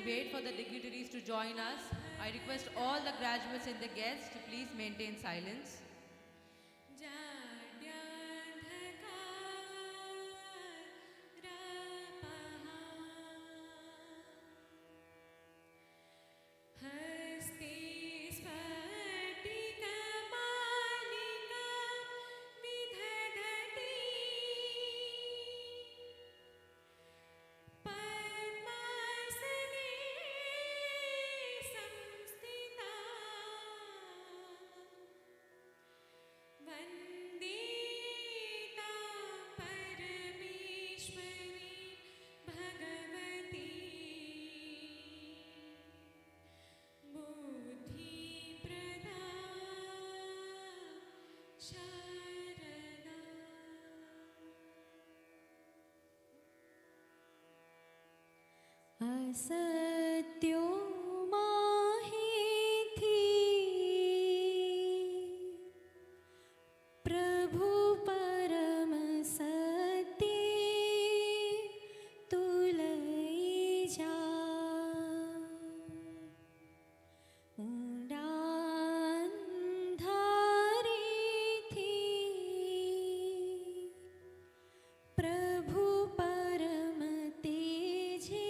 Wait for the dignitaries to join us. I request all the graduates and the guests to please maintain silence. असत्यो माहिथी प्रभु परम सत्य तू लई जा प्रभु परम तेजे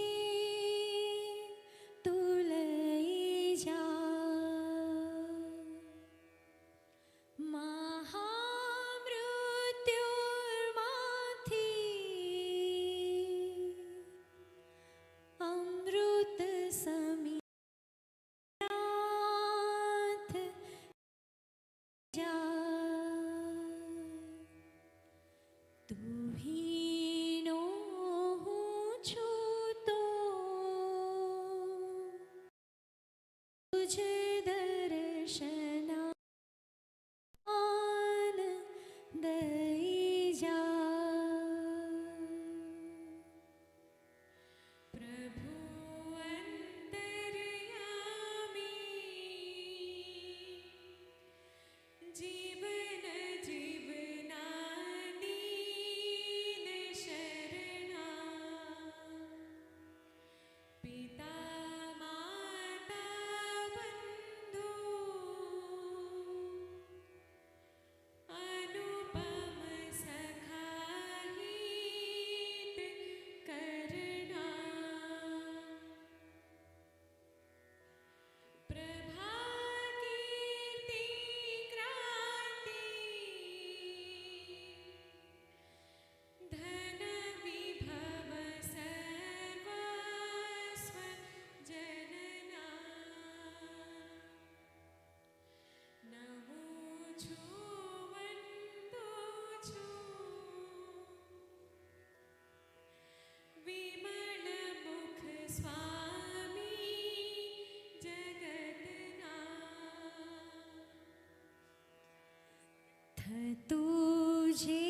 तुझे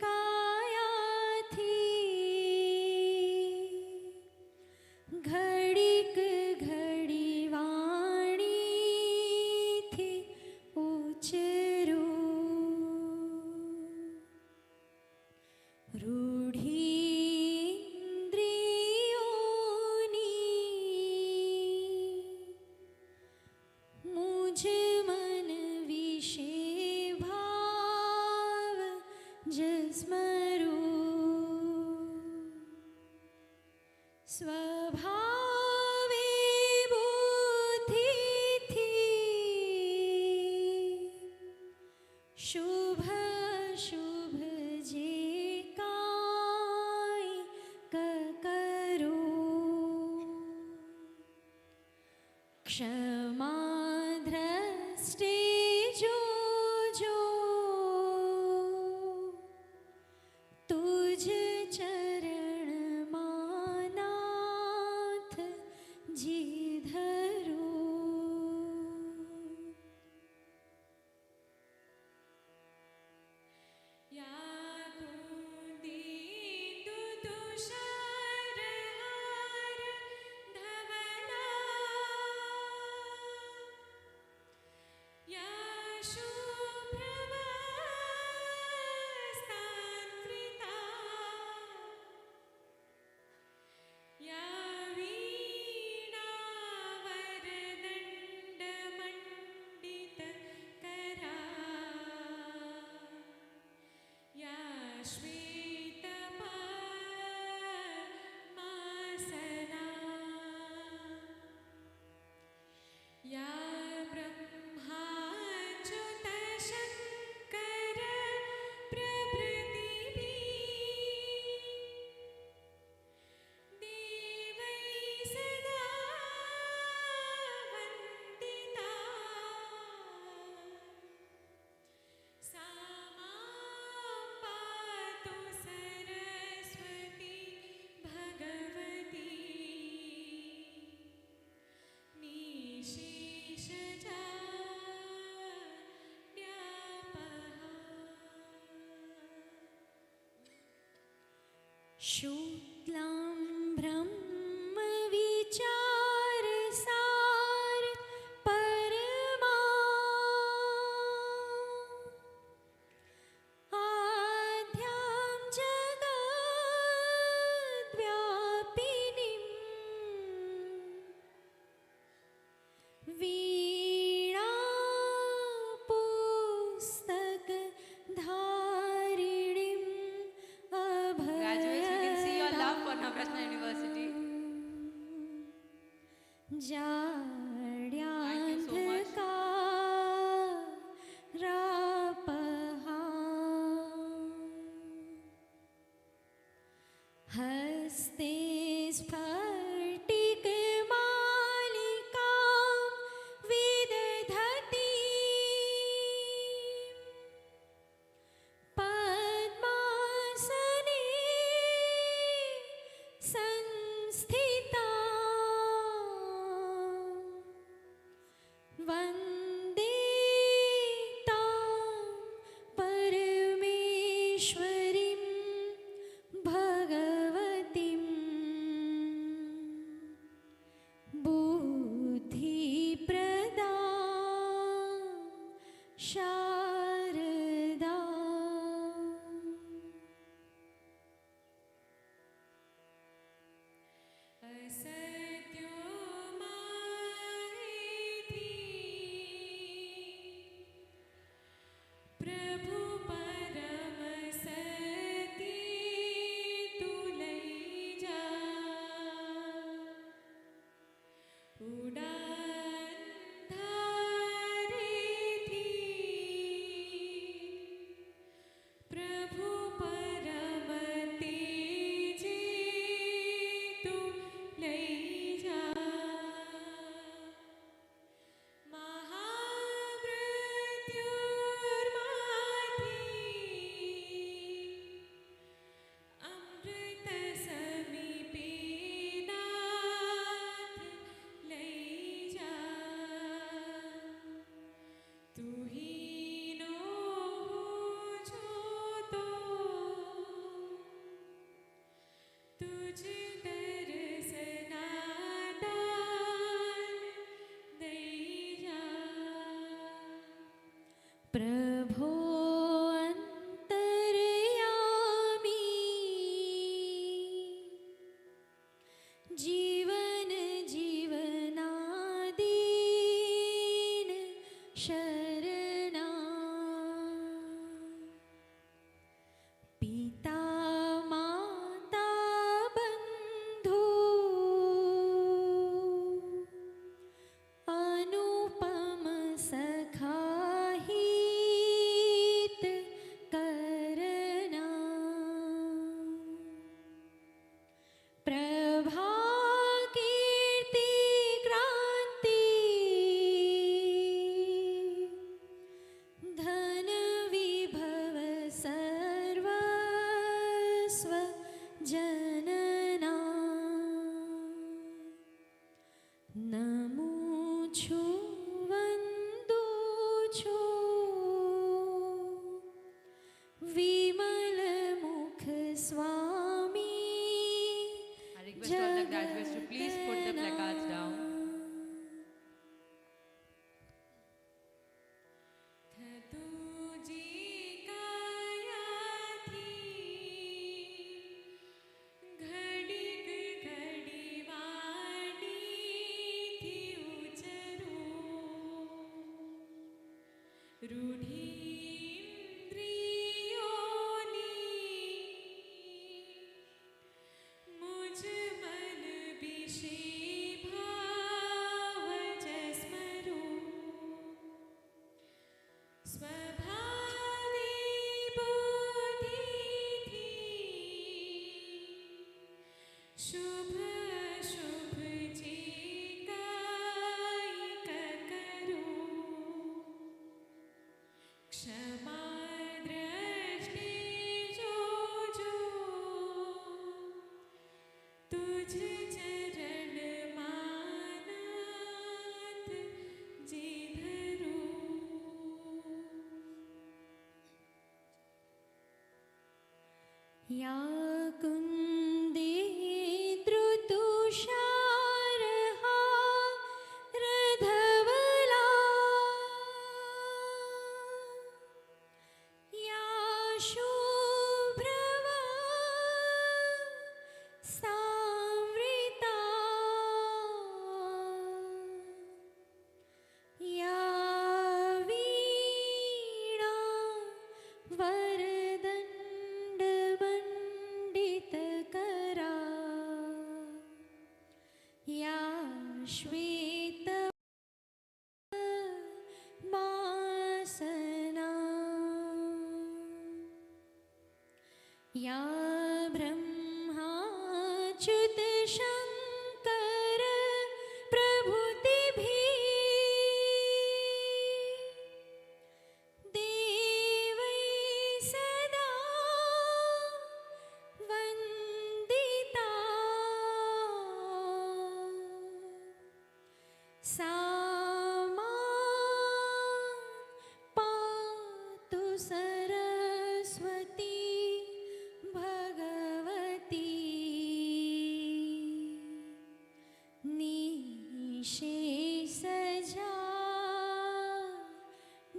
कायाथी घड़ीक घड़ी वाणी थी उचरू रूढ़ी इंद्रियोनी मुझ मन विषे जस्मरू स्वभावे बुद्धि थी शुभ शुभ जे काय करो क्षमा दृष्टि शीतलां ब्रह्मविचारसार परमा आद्यां जगद्व्यापिनीं वीणा पुस्तकधारिणीं Graduates, we can see your love for Navrachana University. जाड्यान्धकारापहा हस्ते स्फटिकमालिकां विदधती पद्मासने संस्थिता वन्दे तां परमेश्वरीं भगवतीं बुद्धिप्रदां शारदाम्। असत्यो मायेति प्रभु परम सती तू लई जा उड़ान धारेथी प्रभु परम तेजे तू लई जा महामृत्युर्माधी अमृत समीपे नाथ लई जा तू ही नो जो तो तुझ दर्शनादान दई जा प्रभो अंतर्यामी जीवन जीवनादीन शरणा पिता माता बंधु अनुपम सखा हित करना प्रभा कीर्ति क्रांति धन विभव सर्वस्व जनना नमो छु वंदु छु विमल मुख स्वामी I request all the graduates to please put the placards down. तुझी काया थी घड़ी घड़ी वाणी थी उचरू रूढ़ी इंद्रियोनी मुझ मन विषे भाव जस्मरू स्वभावी बुद्धि थी शुभ अशुभ जी कायिक करूं क्षमा दृष्टि जो जो तुझ चरण मानत जी धरूं या कुन्देश्वरी सामा पातु सरस्वती भगवती निशेषजा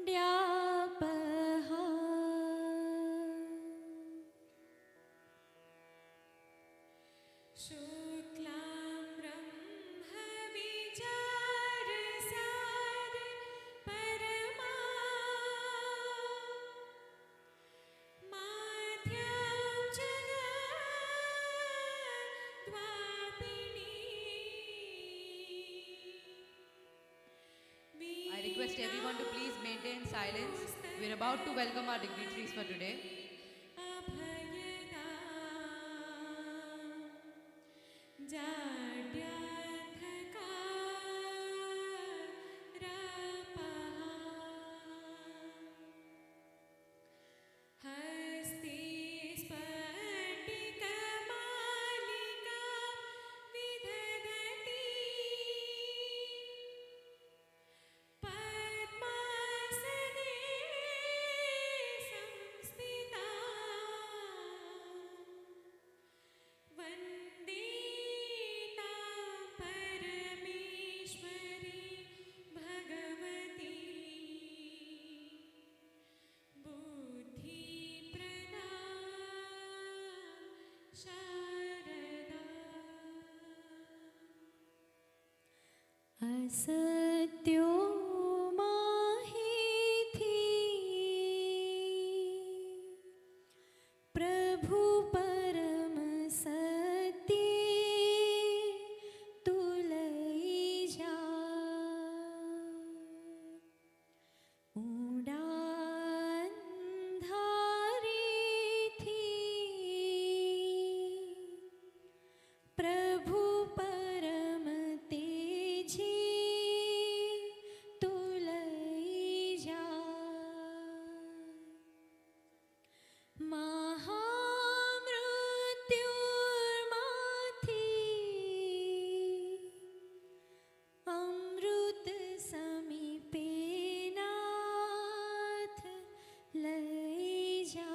ड्यापहा शुक्लां ब्रह्मविचारसार परमा माध्यं जगद्वापिनी I request everyone to please maintain silence. We're about to welcome our dignitaries for today. अभयदा जाड्याधकारपहा हस्ते स्फटिकमालिका विदधती पद्मासने संस्थिता वन्दे तां परमेश्वरी भगवती बुद्धिप्रदा शारदा असत्यो माहिथी प्रभु परम सत्य तुलई जा उड़ान धारी थी प्रभु परम तेजी तुलई जा महामृत्युर्माथी अमृत समीपे नाथ लई जा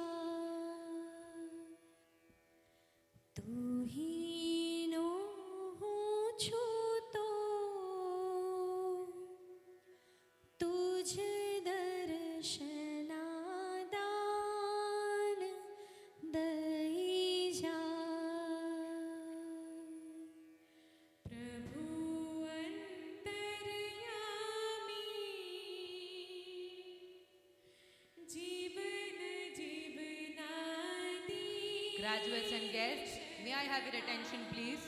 तू हीनो हूँ छूतो तुझ दर्शनादान दई जा प्रभु अंतर्यामी जीवन जीवनादि Graduates and guests, may I have your attention please?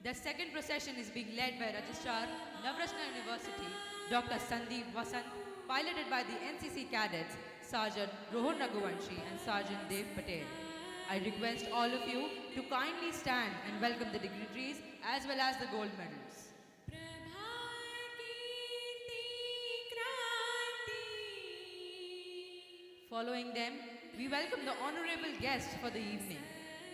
The second procession is being led by Registrar, Navrachana University, Dr. Sandeep Vasant, piloted by the NCC cadets, Sergeant Rohan Raghuvanshi and Sergeant Dev Patel. I request all of you to kindly stand and welcome the dignitaries as well as the gold medals. Following them, we welcome the honorable guest for the evening.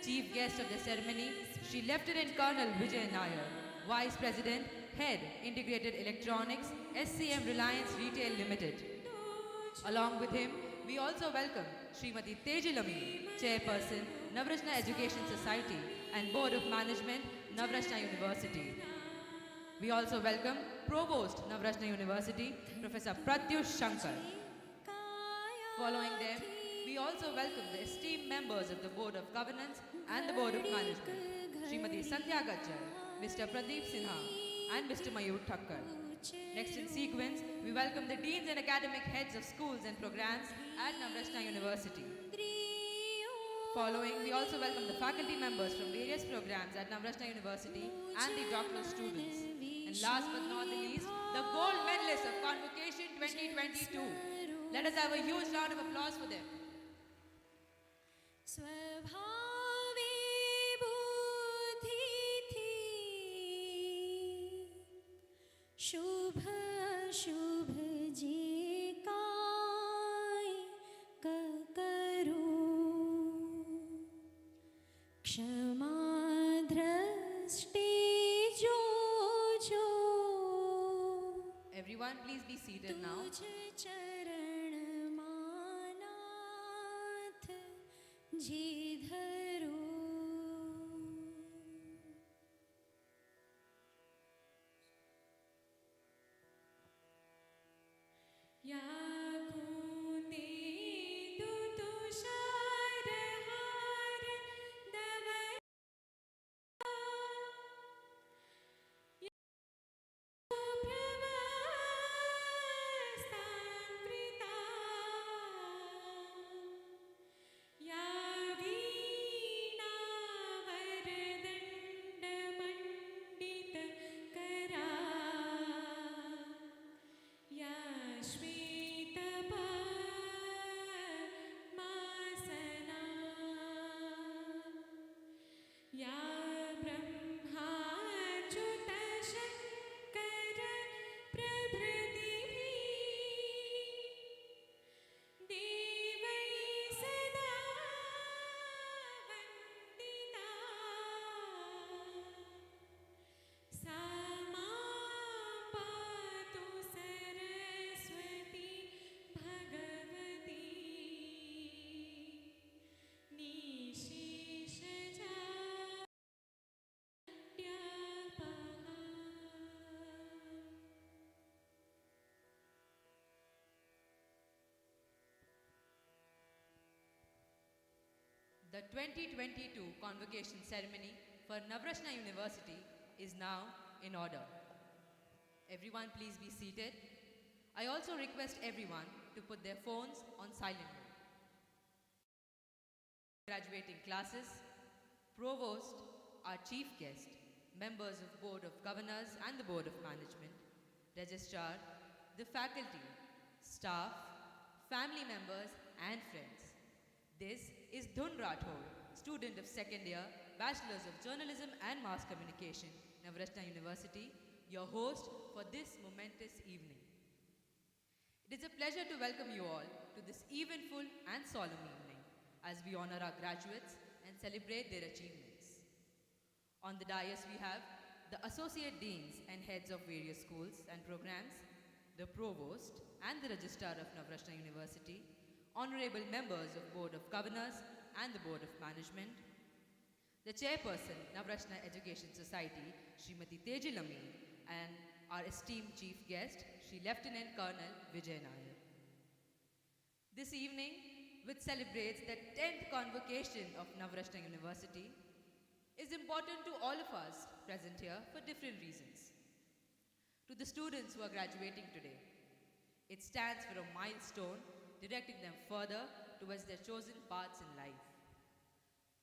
Chief guest of the ceremony, Shri Lieutenant Colonel Vijay Nair, Vice President, Head, Integrated Electronics, SCM Reliance Retail Limited. Along with him, we also welcome Srimati Tejilami, Chairperson, Navrachana Education Society and Board of Management, Navrachana University. We also welcome Provost, Navrachana University, Professor Pratyush Shankar. Following them, we also welcome the esteemed members of the Board of Governance and the Board of Management, Srimati Sandhya Gajjar, Mr. Pradeep Sinha, and Mr. Mayur Thakkar. Next in sequence, we welcome the deans and academic heads of schools and programs at Navrachana University. Following, we also welcome the faculty members from various programs at Navrachana University and the doctoral students. And last but not the least, the gold medalists of Convocation 2022. Let us have a huge round of applause for them. स्वभावे बुद्धि थी शुभ अशुभ जे काय करूं क्षमा दृष्टि जो जो Everyone, please be seated now. तुझ चरण मानाथ जी धरो या कूते तुषारहार दवर प्रवस्तान्कृता या वीणावरदण्डमण्डितकरा या श्वेतपद्मासना या ब्रह्माच्युतशङ्कर प्रभृतिभिः देवैः सदा वन्दिता सा मां पातु Saraswati Bhagwati The 2022 Convocation ceremony for Navrachana University is now in order. Everyone please be seated. I also request everyone to put their phones on silent mode. Graduating classes, Provost, our Chief Guest, members of Board of Governors and the Board of Management, Registrar, the faculty, staff, family members and friends. This is Dhun Rathore, student of second year, Bachelor's of Journalism and Mass Communication, Navrachana University, your host for this momentous evening. It is a pleasure to welcome you all to this eventful and solemn evening as we honor our graduates and celebrate their achievements. On the dais we have the Associate Deans and Heads of various schools and programs, the Provost and the Registrar of Navrachana University, Honorable members of Board of Governors and the Board of Management, the Chairperson, Navrachana Education Society, Srimati Tejilami, and our esteemed Chief Guest, Shri Lieutenant Colonel Vijay Nair. This evening, which celebrates the 10th Convocation of Navrachana University, is important to all of us present here for different reasons. To the students who are graduating today, it stands for a milestone directing them further towards their chosen paths in life.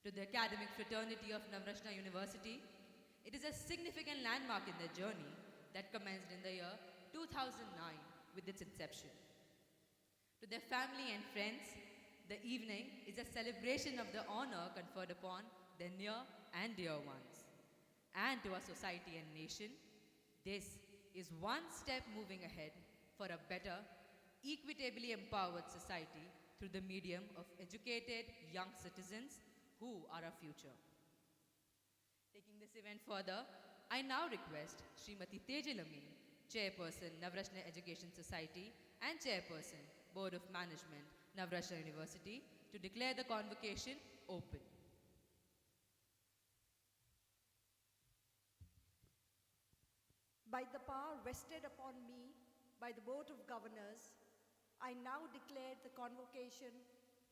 To the academic fraternity of Navrachana University, it is a significant landmark in their journey that commenced in the year 2009 with its inception. To their family and friends, the evening is a celebration of the honor conferred upon their near and dear ones. And to our society and nation, this is one step moving ahead for a better, equitably empowered society through the medium of educated young citizens who are our future. Taking this event further, I now request Srimati Tejilami, Chairperson, Navrachana Education Society and Chairperson, Board of Management, Navrachana University, to declare the convocation open. By the power vested upon me by the Board of Governors, I now declare the Convocation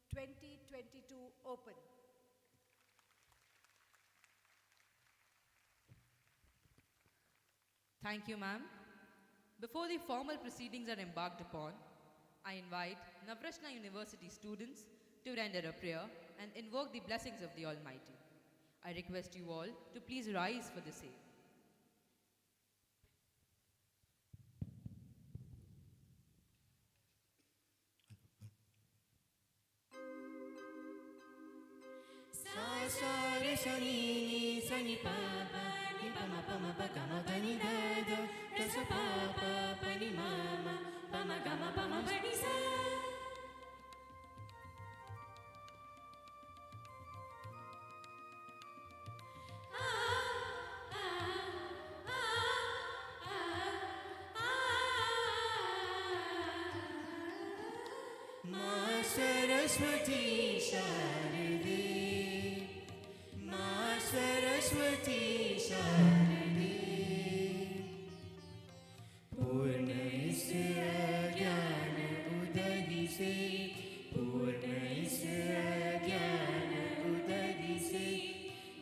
2022 open. Thank you, ma'am. Before the formal proceedings are embarked upon, I invite Navrachana University students to render a prayer and invoke the blessings of the Almighty. I request you all to please rise for the same. sa re sa ni sa ni pa ma pa ga ma pa ni da sa pa ni ma pa ma ga ma pa ni sa. Saraswati शारदे माँ सरस्वती शारदे पूर्ण इस अज्ञान उदधि से पूर्ण इस अज्ञान उदधि से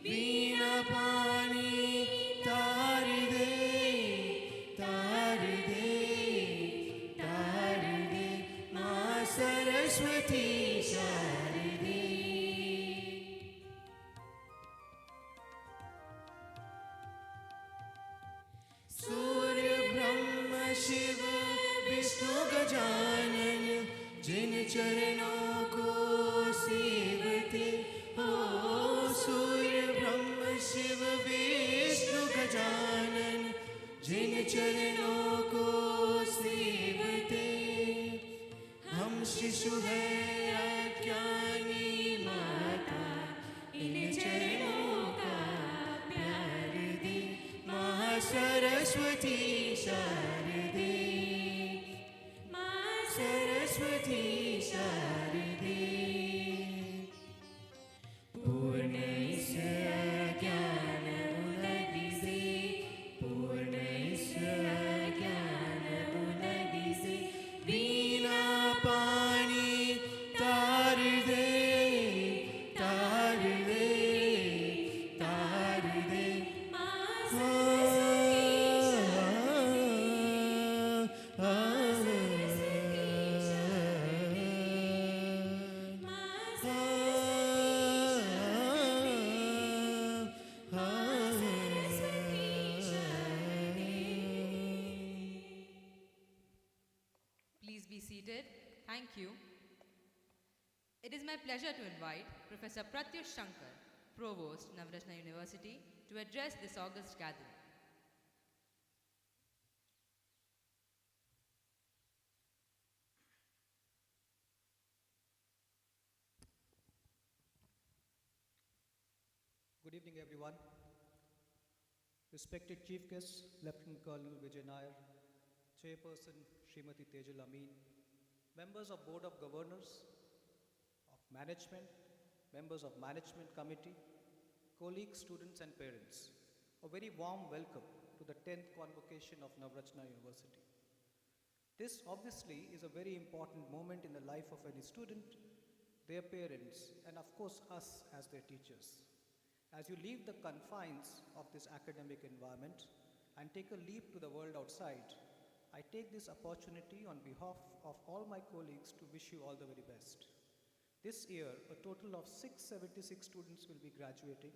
वीणा पानी तार दे तार दे तार दे माँ सरस्वती शारदे सूर्य ब्रह्म शिव विष्णु गजानन जिन चरणों को सेवते हो सूर्य ब्रह्म शिव विष्णु गजानन जिन चरणों को सेवते हम शिशु हैं अज्ञानी माता इन चरणों का प्यार दे माँ सरस्वती शारदे माँ सरस्वती शारदे पूर्ण इस अज्ञान उदधि से पूर्ण इस अज्ञान उदधि से वीणा पानी तार दे तार दे तार दे Please be seated. Thank you. It is my pleasure to invite Professor Pratyush Shankar, Provost, Navrachana University, to address this august gathering. Good evening, everyone. Respected Chief Guest, Lieutenant Colonel Vijay Nair, Chairperson Srimati Tejal Amin, members of Board of Governors, of Management, members of Management Committee, colleagues, students and parents, a very warm welcome to the 10th Convocation of Navrachana University. This obviously is a very important moment in the life of any student, their parents, and of course us as their teachers. As you leave the confines of this academic environment and take a leap to the world outside, I take this opportunity on behalf of all my colleagues to wish you all the very best. This year, a total of 676 students will be graduating,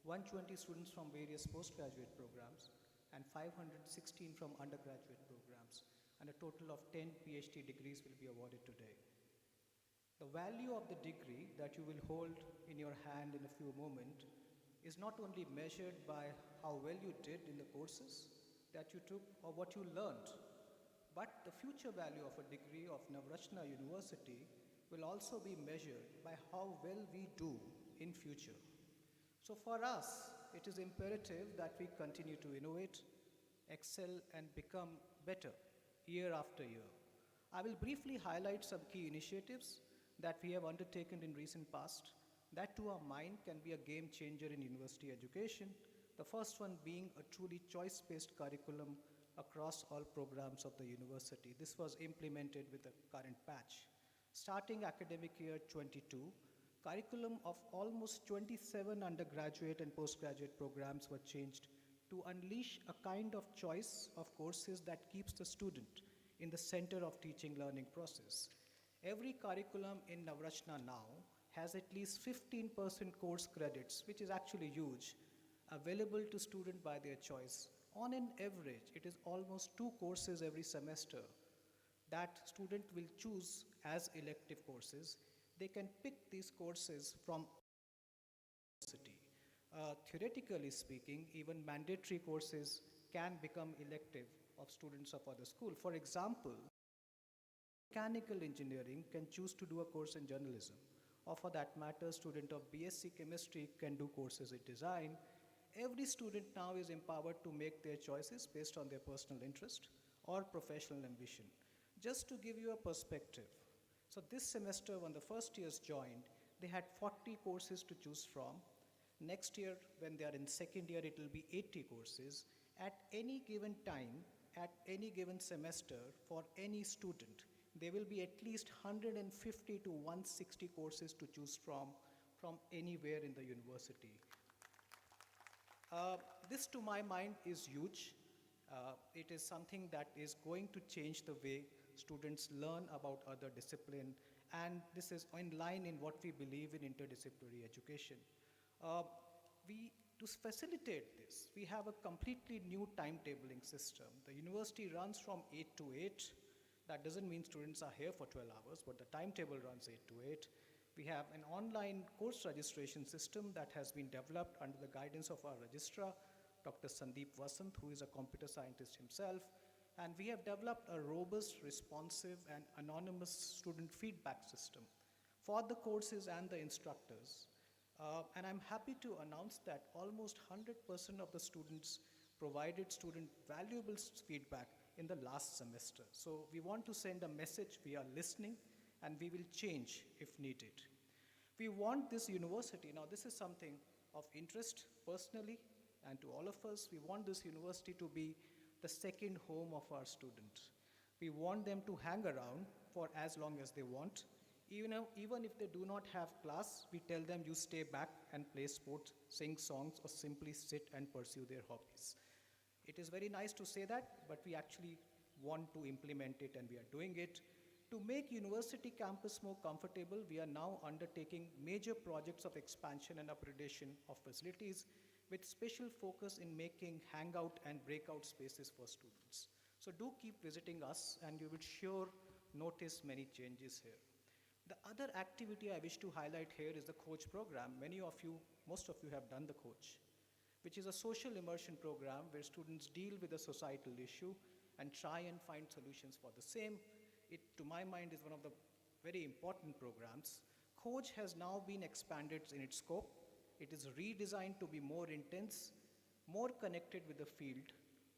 120 students from various postgraduate programs, and 516 from undergraduate programs, and a total of 10 PhD degrees will be awarded today. The value of the degree that you will hold in your hand in a few moments is not only measured by how well you did in the courses that you took or what you learned, but the future value of a degree of Navrachana University will also be measured by how well we do in future. So for us, it is imperative that we continue to innovate, excel and become better year after year. I will briefly highlight some key initiatives that we have undertaken in recent past that to our mind can be a game changer in university education. The first one being a truly choice-based curriculum across all programs of the university. This was implemented with the current batch. Starting academic year 22, curriculum of almost 27 undergraduate and postgraduate programs were changed to unleash a kind of choice of courses that keeps the student in the center of teaching learning process. Every curriculum in Navrachana now has at least 15% course credits, which is actually huge, available to students by their choice. On an average, it is almost 2 courses every semester that student will choose as elective courses. They can pick these courses from university. Theoretically speaking, even mandatory courses can become elective of students of other school. For example, mechanical engineering can choose to do a course in journalism, or for that matter, student of BSc chemistry can do courses in design. Every student now is empowered to make their choices based on their personal interest or professional ambition. Just to give you a perspective, So this semester, when the first years joined, they had 40 courses to choose from. Next year, when they are in second year, it will be 80 courses. At any given time, at any given semester, for any student, there will be at least 150 to 160 courses to choose from anywhere in the university. This, to my mind, is huge. It is something that is going to change the way students learn about other discipline, and this is in line in what we believe in interdisciplinary education. Uh, to facilitate this, we have a completely new timetabling system. The university runs from 8 to 8. That doesn't mean students are here for 12 hours, but the timetable runs 8 to 8. We have an online course registration system that has been developed under the guidance of our registrar, Dr. Sandeep Vasant, who is a computer scientist himself. And we have developed a robust, responsive, and anonymous student feedback system for the courses and the instructors. And I'm happy to announce that almost 100% of the students provided student valuable feedback in the last semester. So we want to send a message: we are listening and we will change if needed. We want this university, now this is something of interest personally and to all of us, we want this university to be the second home of our students. We want them to hang around for as long as they want. Even if they do not have class, we tell them you stay back and play sports, sing songs, or simply sit and pursue their hobbies. It is very nice to say that, but we actually want to implement it, and we are doing it. To make university campus more comfortable, we are now undertaking major projects of expansion and upgradation of facilities with special focus in making hangout and breakout spaces for students. So do keep visiting us, and you will sure notice many changes here. The other activity I wish to highlight here is the coach program. Most of you have done the coach, which is a social immersion program where students deal with a societal issue and try and find solutions for the same. It, to my mind, is one of the very important programs. Coach has now been expanded in its scope. It is redesigned to be more intense, more connected with the field,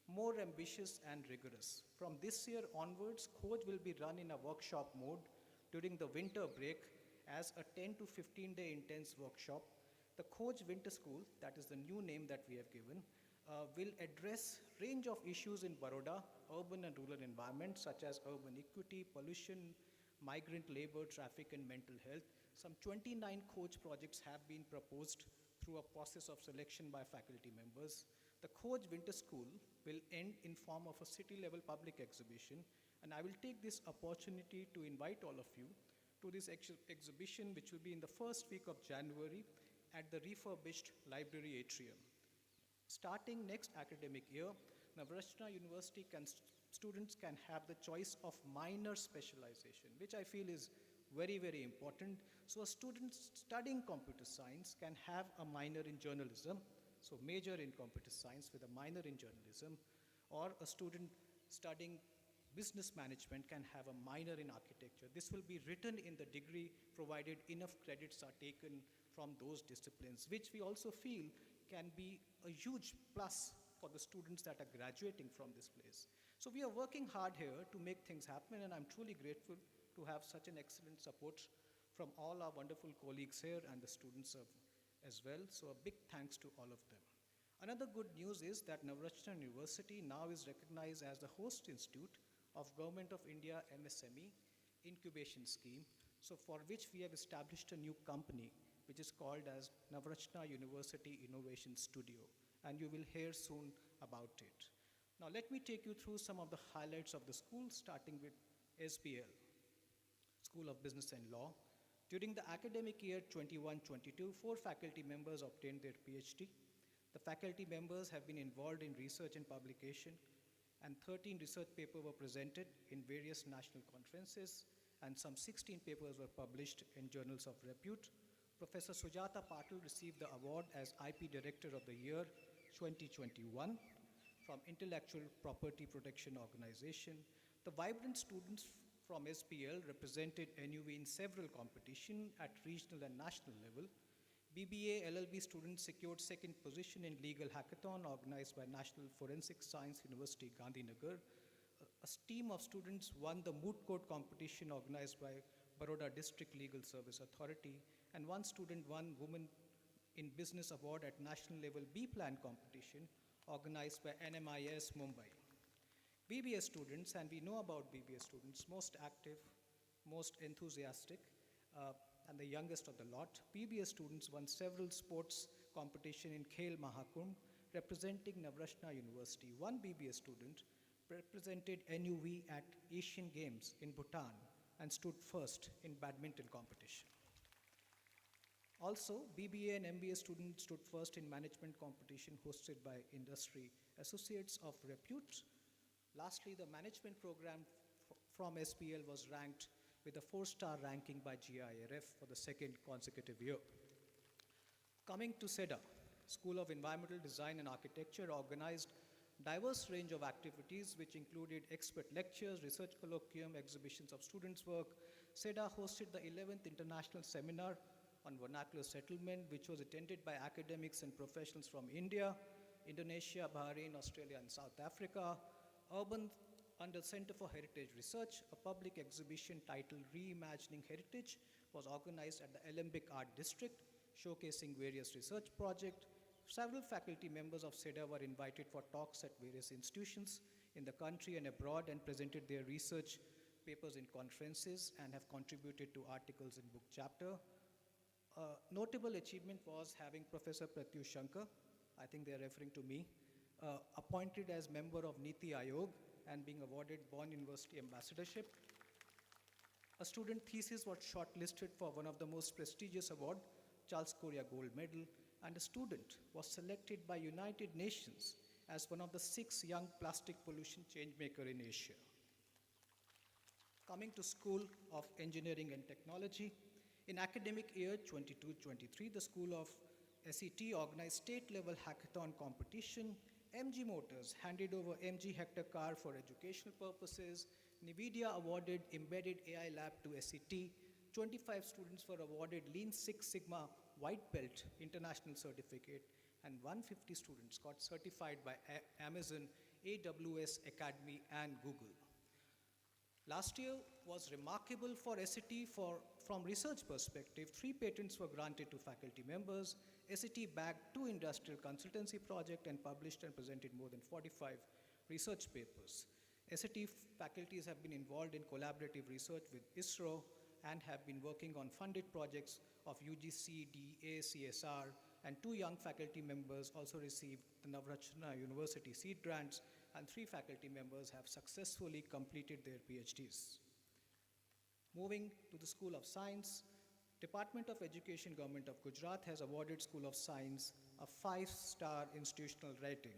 more ambitious and rigorous. From this year onwards, Coach will be run in a workshop mode during the winter break as a 10 to 15-day intense workshop. The Coach Winter School, that is the new name that we have given, will address range of issues in Baroda, urban and rural environments such as urban equity, pollution, migrant labor, traffic, and mental health. Some 29 coach projects have been proposed through a process of selection by faculty members. The Coach Winter School will end in form of a city-level public exhibition, and I will take this opportunity to invite all of you to this exhibition, which will be in the first week of January at the refurbished library atrium. Starting next academic year, Navrachana University students can have the choice of minor specialization, which I feel is very, very important. So a student studying computer science can have a minor in journalism, so major in computer science with a minor in journalism, or a student studying business management can have a minor in architecture. This will be written in the degree provided enough credits are taken from those disciplines, which we also feel can be a huge plus for the students that are graduating from this place. So we are working hard here to make things happen, and I'm truly grateful to have such an excellent support from all our wonderful colleagues here and the students as well. So a big thanks to all of them. Another good news is that Navrachana University now is recognized as the host institute of Government of India MSME incubation scheme, so for which we have established a new company which is called as Navrachana University Innovation Studio, and you will hear soon about it. Now let me take you through some of the highlights of the school, starting with SBL, School of Business and Law. During the academic year 21-22, 4 faculty members obtained their PhD. The faculty members have been involved in research and publication, and 13 research papers were presented in various national conferences, and some 16 papers were published in journals of repute. Professor Sujata Patil received the award as IP Director of the Year 2021 from Intellectual Property Protection Organization. The vibrant students from SPL represented NUV in several competitions at regional and national level. BBA LLB students secured second position in Legal Hackathon organized by National Forensic Science University, Gandhinagar. A team of students won the moot court competition organized by Baroda District Legal Service Authority, and one student won Women in Business Award at national level B-Plan competition organized by NMIS Mumbai. BBS students, and we know about BBS students, most active, most enthusiastic, and the youngest of the lot. BBS students won several sports competition in Khel Mahakumbh representing Navrachana University. One BBS student represented NUV at Asian Games in Bhutan and stood first in badminton competition. Also, BBA and MBA students stood first in management competition hosted by industry associates of repute. Lastly, the management program from SPL was ranked with a 4-star ranking by GIRF for the second consecutive year. Coming to SEDA, School of Environmental Design and Architecture organized diverse range of activities which included expert lectures, research colloquium, exhibitions of students' work. SEDA hosted the 11th International Seminar on Vernacular Settlement, which was attended by academics and professionals from India, Indonesia, Bahrain, Australia, and South Africa. Urban under Center for Heritage Research, a public exhibition titled Reimagining Heritage was organized at the Alembic Art District, showcasing various research projects. Several faculty members of SEDA were invited for talks at various institutions in the country and abroad and presented their research papers in conferences and have contributed to articles in book chapter. A notable achievement was having Professor Pratyush Shankar, I think they are referring to me, appointed as member of Niti Aayog and being awarded Bonn University Ambassadorship. A student thesis was shortlisted for one of the most prestigious awards, Charles Correa Gold Medal, and a student was selected by United Nations as one of the 6 young plastic pollution changemaker in Asia. Coming to School of Engineering and Technology, in academic year 22-23, the School of SET organized state-level hackathon competition. MG Motors handed over MG Hector car for educational purposes. NVIDIA awarded Embedded AI Lab to SET. 25 students were awarded Lean Six Sigma White Belt International Certificate, and 150 students got certified by Amazon, AWS Academy, and Google. Last year was remarkable for SET from research perspective. 3 patents were granted to faculty members. SET bagged 2 industrial consultancy projects and published and presented more than 45 research papers. SET faculties have been involved in collaborative research with ISRO and have been working on funded projects of UGC, DA, CSR, and 2 young faculty members also received the Navrachana University seed grants, and 3 faculty members have successfully completed their PhDs. Moving to the School of Science, Department of Education, Government of Gujarat has awarded School of Science a 5-star institutional rating.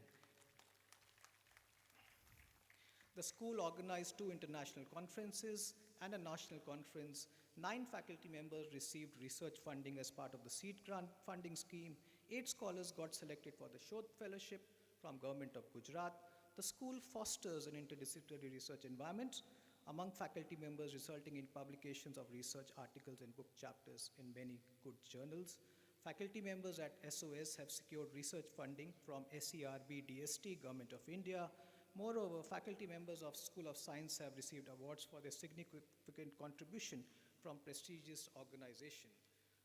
The school organized 2 international conferences and a national conference. 9 faculty members received research funding as part of the seed grant funding scheme. 8 scholars got selected for the Shodh Fellowship from Government of Gujarat. The school fosters an interdisciplinary research environment among faculty members, resulting in publications of research articles and book chapters in many good journals. Faculty members at SOS have secured research funding from SERB DST, Government of India. Moreover, faculty members of School of Science have received awards for their significant contribution from prestigious organizations.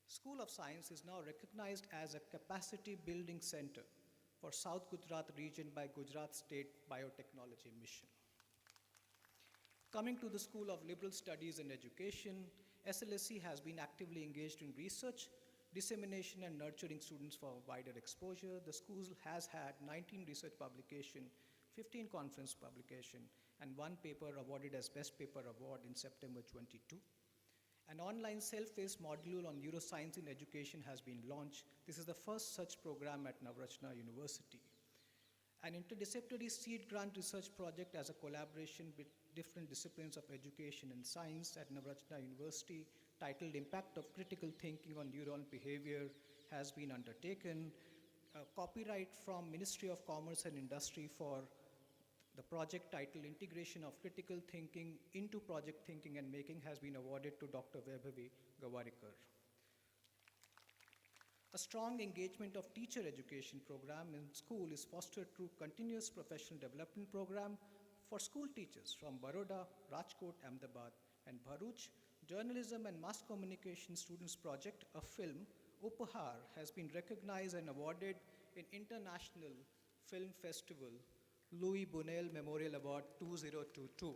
School of Science is now recognized as a capacity building center for South Gujarat region by Gujarat State Biotechnology Mission. Coming to the School of Liberal Studies and Education, SLSC has been actively engaged in research, dissemination, and nurturing students for wider exposure. The school has had 19 research publications, 15 conference publications, and 1 paper awarded as Best Paper Award in September 22. An online self-paced module on neuroscience in education has been launched. This is the first such program at Navrachana University. An interdisciplinary seed grant research project as a collaboration with different disciplines of education and science at Navrachana University, titled Impact of Critical Thinking on Neural Behavior, has been undertaken. Copyright from Ministry of Commerce and Industry for the project titled Integration of Critical Thinking into Project Thinking and Making has been awarded to Dr. Vaibhavi Gawarikar. A strong engagement of teacher education program in school is fostered through continuous professional development program for school teachers from Baroda, Rajkot, Ahmedabad, and Bharuch. Journalism and Mass Communication Students Project, a film, Upahar, has been recognized and awarded in International Film Festival, Louis Buñuel Memorial Award 2022.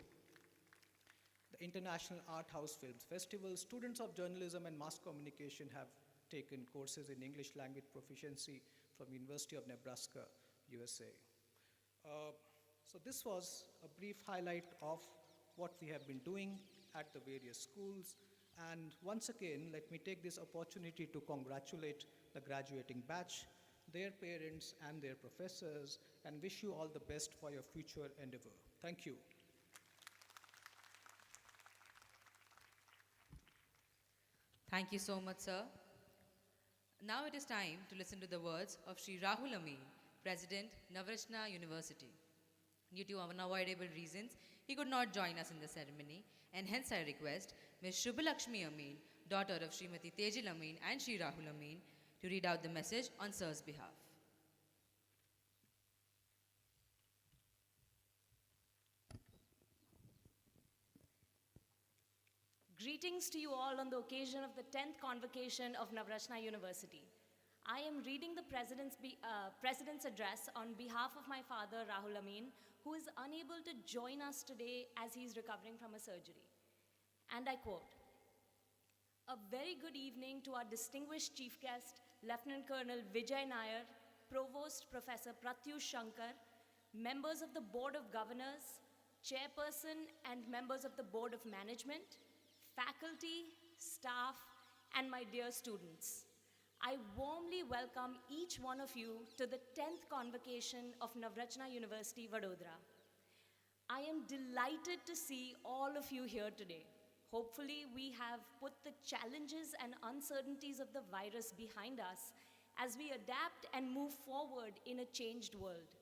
The International Art House Films Festival, students of journalism and mass communication have taken courses in English language proficiency from University of Nebraska, USA. So this was a brief highlight of what we have been doing at the various schools. And once again, let me take this opportunity to congratulate the graduating batch, their parents and their professors, and wish you all the best for your future endeavor. Thank you. Thank you so much, sir. Now it is time to listen to the words of Sri Rahul Amin, President, Navrachana University. Due to unavoidable reasons, he could not join us in the ceremony, and hence I request Ms. Shubhalakshmi Amin, daughter of Srimati Tejal Amin and Sri Rahul Amin, to read out the message on sir's behalf. Greetings to you all on the occasion of the 10th Convocation of Navrachana University. I am reading the President's address on behalf of my father, Rahul Amin, who is unable to join us today as he is recovering from a surgery. And I quote, "A very good evening to our distinguished chief guest, Lieutenant Colonel Vijay Nair, Provost Professor Pratyush Shankar, members of the Board of Governors, Chairperson and members of the Board of Management, faculty, staff, and my dear students. I warmly welcome each one of you to the 10th Convocation of Navrachana University, Vadodara. I am delighted to see all of you here today. Hopefully, we have put the challenges and uncertainties of the virus behind us as we adapt and move forward in a changed world.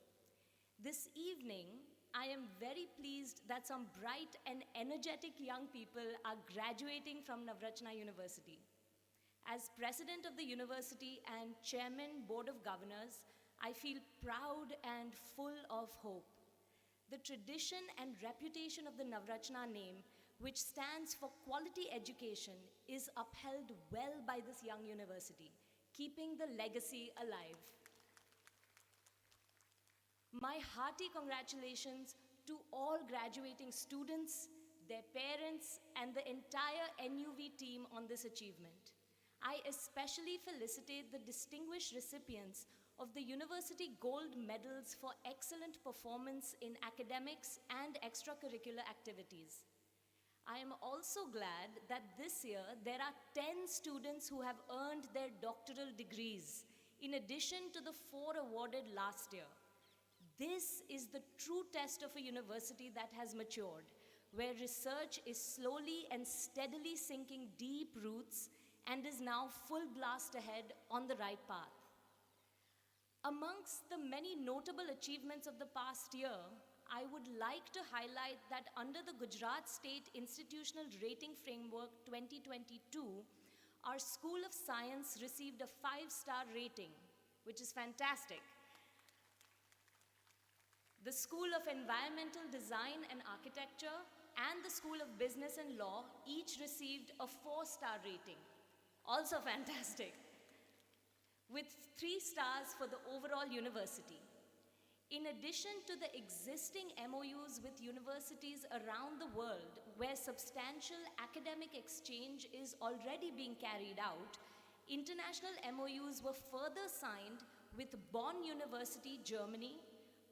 This evening, I am very pleased that some bright and energetic young people are graduating from Navrachana University. As president of the university and chairman board of governors, I feel proud and full of hope. The tradition and reputation of the Navrachana name, which stands for quality education, is upheld well by this young university, keeping the legacy alive. My hearty congratulations to all graduating students, their parents, and the entire NUV team on this achievement. I especially felicitate the distinguished recipients of the University Gold Medals for excellent performance in academics and extracurricular activities. I am also glad that this year there are 10 students who have earned their doctoral degrees, in addition to the 4 awarded last year. This is the true test of a university that has matured, where research is slowly and steadily sinking deep roots and is now full blast ahead on the right path. Amongst the many notable achievements of the past year, I would like to highlight that under the Gujarat State Institutional Rating Framework 2022, our School of Science received a 5-star rating, which is fantastic. The School of Environmental Design and Architecture and the School of Business and Law each received a 4-star rating, also fantastic, with 3 stars for the overall university. In addition to the existing MOUs with universities around the world, where substantial academic exchange is already being carried out, international MOUs were further signed with Bonn University, Germany,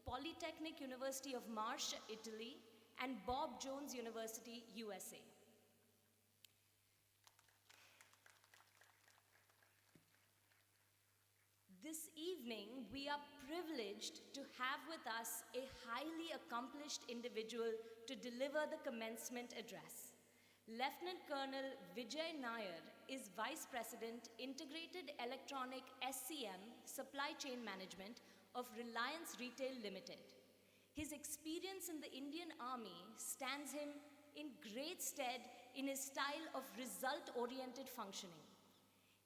Polytechnic University of Marche, Italy, and Bob Jones University, USA. This evening, we are privileged to have with us a highly accomplished individual to deliver the commencement address. Lieutenant Colonel Vijay Nair is Vice President, Integrated Electronic SCM, Supply Chain Management of Reliance Retail Limited. His experience in the Indian Army stands him in great stead in his style of result-oriented functioning.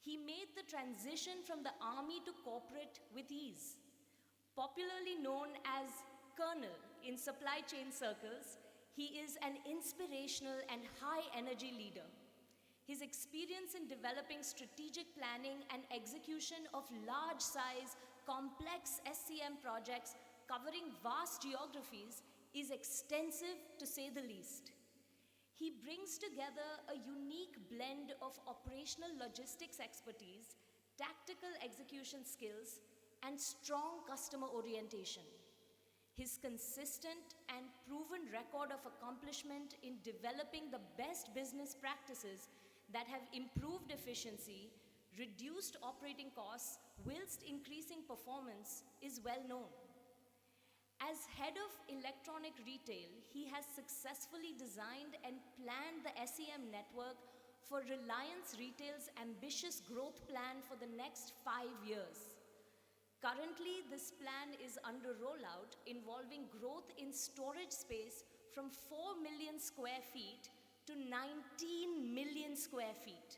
He made the transition from the army to corporate with ease. Popularly known as Colonel in supply chain circles, he is an inspirational and high-energy leader. His experience in developing strategic planning and execution of large size, complex SCM projects covering vast geographies is extensive to say the least. He brings together a unique blend of operational logistics expertise, tactical execution skills, and strong customer orientation. His consistent and proven record of accomplishment in developing the best business practices that have improved efficiency, reduced operating costs, whilst increasing performance is well known. As head of electronic retail, he has successfully designed and planned the SEM network for Reliance Retail's ambitious growth plan for the next 5 years. Currently, this plan is under rollout, involving growth in storage space from 4 million square feet to 19 million square feet,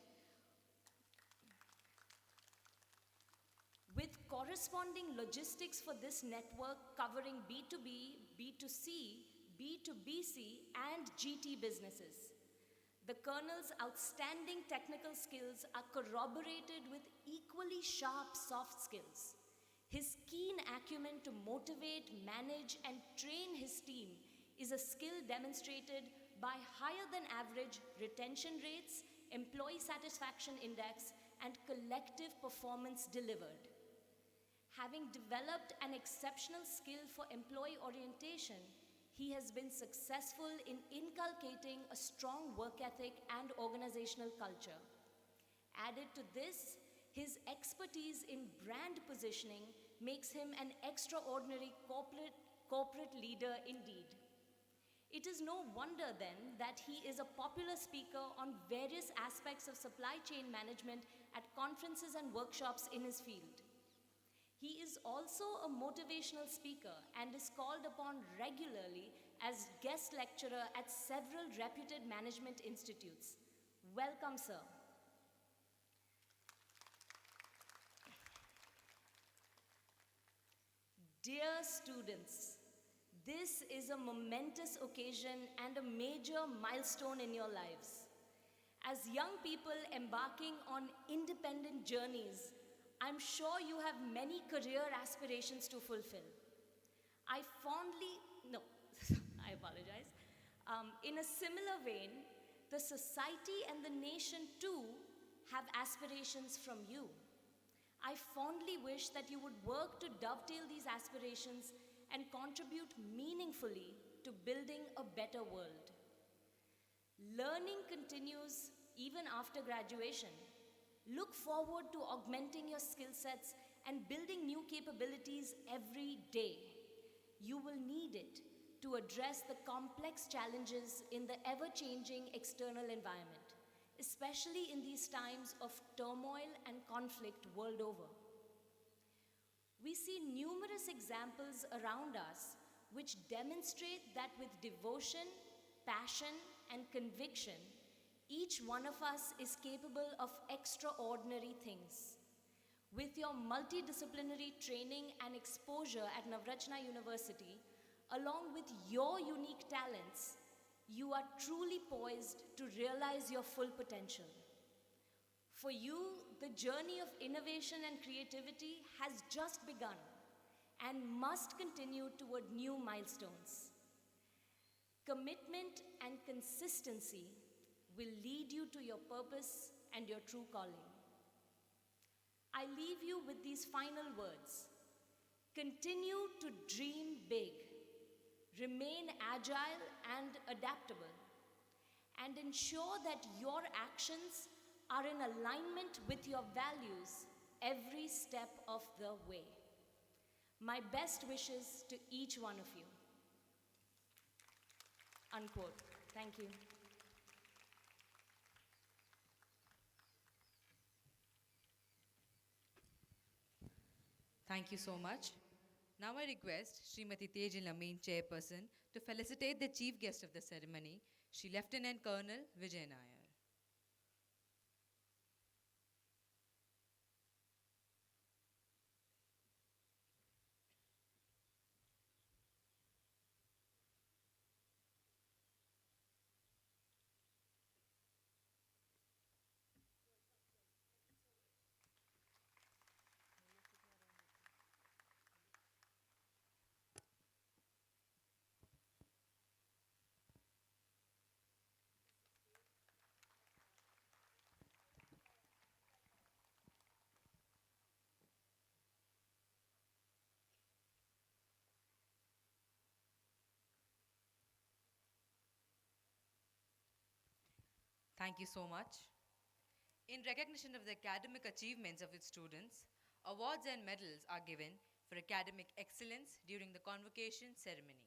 with corresponding logistics for this network covering B2B, B2C, B2BC, and GT businesses. The Colonel's outstanding technical skills are corroborated with equally sharp soft skills. His keen acumen to motivate, manage, and train his team is a skill demonstrated by higher than average retention rates, employee satisfaction index, and collective performance delivered. Having developed an exceptional skill for employee orientation, he has been successful in inculcating a strong work ethic and organizational culture. Added to this, his expertise in brand positioning makes him an extraordinary corporate leader indeed. It is no wonder then that he is a popular speaker on various aspects of supply chain management at conferences and workshops in his field. He is also a motivational speaker and is called upon regularly as guest lecturer at several reputed management institutes. Welcome, sir. Dear students, this is a momentous occasion and a major milestone in your lives. As young people embarking on independent journeys, I'm sure you have many career aspirations to fulfill. I apologize. In a similar vein, the society and the nation too have aspirations from you. I fondly wish that you would work to dovetail these aspirations and contribute meaningfully to building a better world. Learning continues even after graduation. Look forward to augmenting your skill sets and building new capabilities every day. You will need it to address the complex challenges in the ever-changing external environment, especially in these times of turmoil and conflict world over. We see numerous examples around us which demonstrate that with devotion, passion, and conviction, each one of us is capable of extraordinary things. With your multidisciplinary training and exposure at Navrachana University, along with your unique talents, you are truly poised to realize your full potential. For you, the journey of innovation and creativity has just begun and must continue toward new milestones. Commitment and consistency will lead you to your purpose and your true calling. I leave you with these final words. Continue to dream big, remain agile and adaptable, and ensure that your actions are in alignment with your values every step of the way. My best wishes to each one of you. Unquote. Thank you. Thank you so much. Now I request Srimati Tejal Amin, Chairperson, to felicitate the chief guest of the ceremony, Shri Lieutenant Colonel Vijay Nair. Thank you so much. In recognition of the academic achievements of its students, awards and medals are given for academic excellence during the convocation ceremony.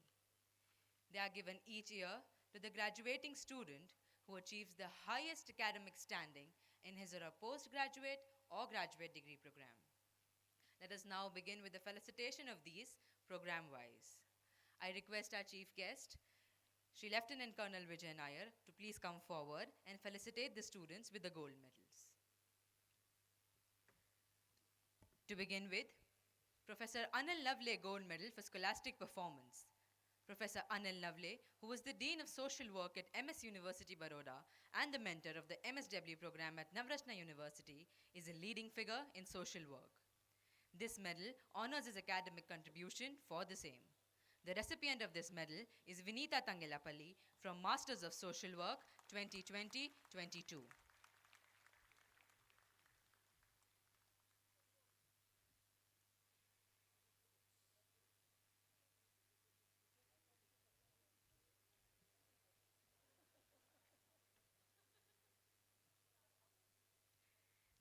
They are given each year to the graduating student who achieves the highest academic standing in his or her postgraduate or graduate degree program. Let us now begin with the felicitation of these program-wise. I request our chief guest, Shri Lieutenant Colonel Vijay Nair, to please come forward and felicitate the students with the gold medals. To begin with, Professor Anil Navle Gold Medal for Scholastic Performance. Professor Anil Navle, who was the Dean of Social Work at MS University Baroda and the mentor of the MSW program at Navrachana University, is a leading figure in social work. This medal honors his academic contribution for the same. The recipient of this medal is Vinita Tangelapalli from Masters of Social Work 2020-22.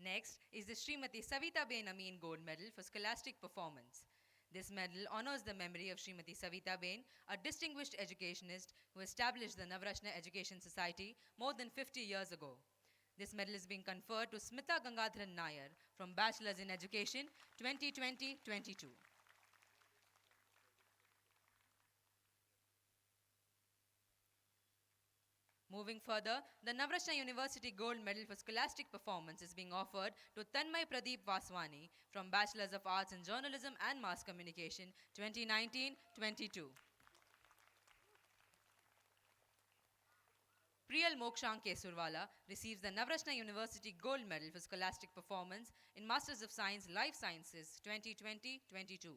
Next is the Srimati Savita Ben Amin Gold Medal for Scholastic Performance. This medal honors the memory of Srimati Savita Ben, a distinguished educationist who established the Navrachana Education Society more than 50 years ago. This medal is being conferred to Smita Gangadharan Nair from Bachelor's in Education 2020-22. Moving further, the Navrachana University Gold Medal for Scholastic Performance is being offered to Tanmay Pradeep Vaswani from Bachelor's of Arts in Journalism and Mass Communication 2019-22. Priyal Mokshank Kesurwala receives the Navrachana University Gold Medal for Scholastic Performance in Masters of Science Life Sciences 2020-22.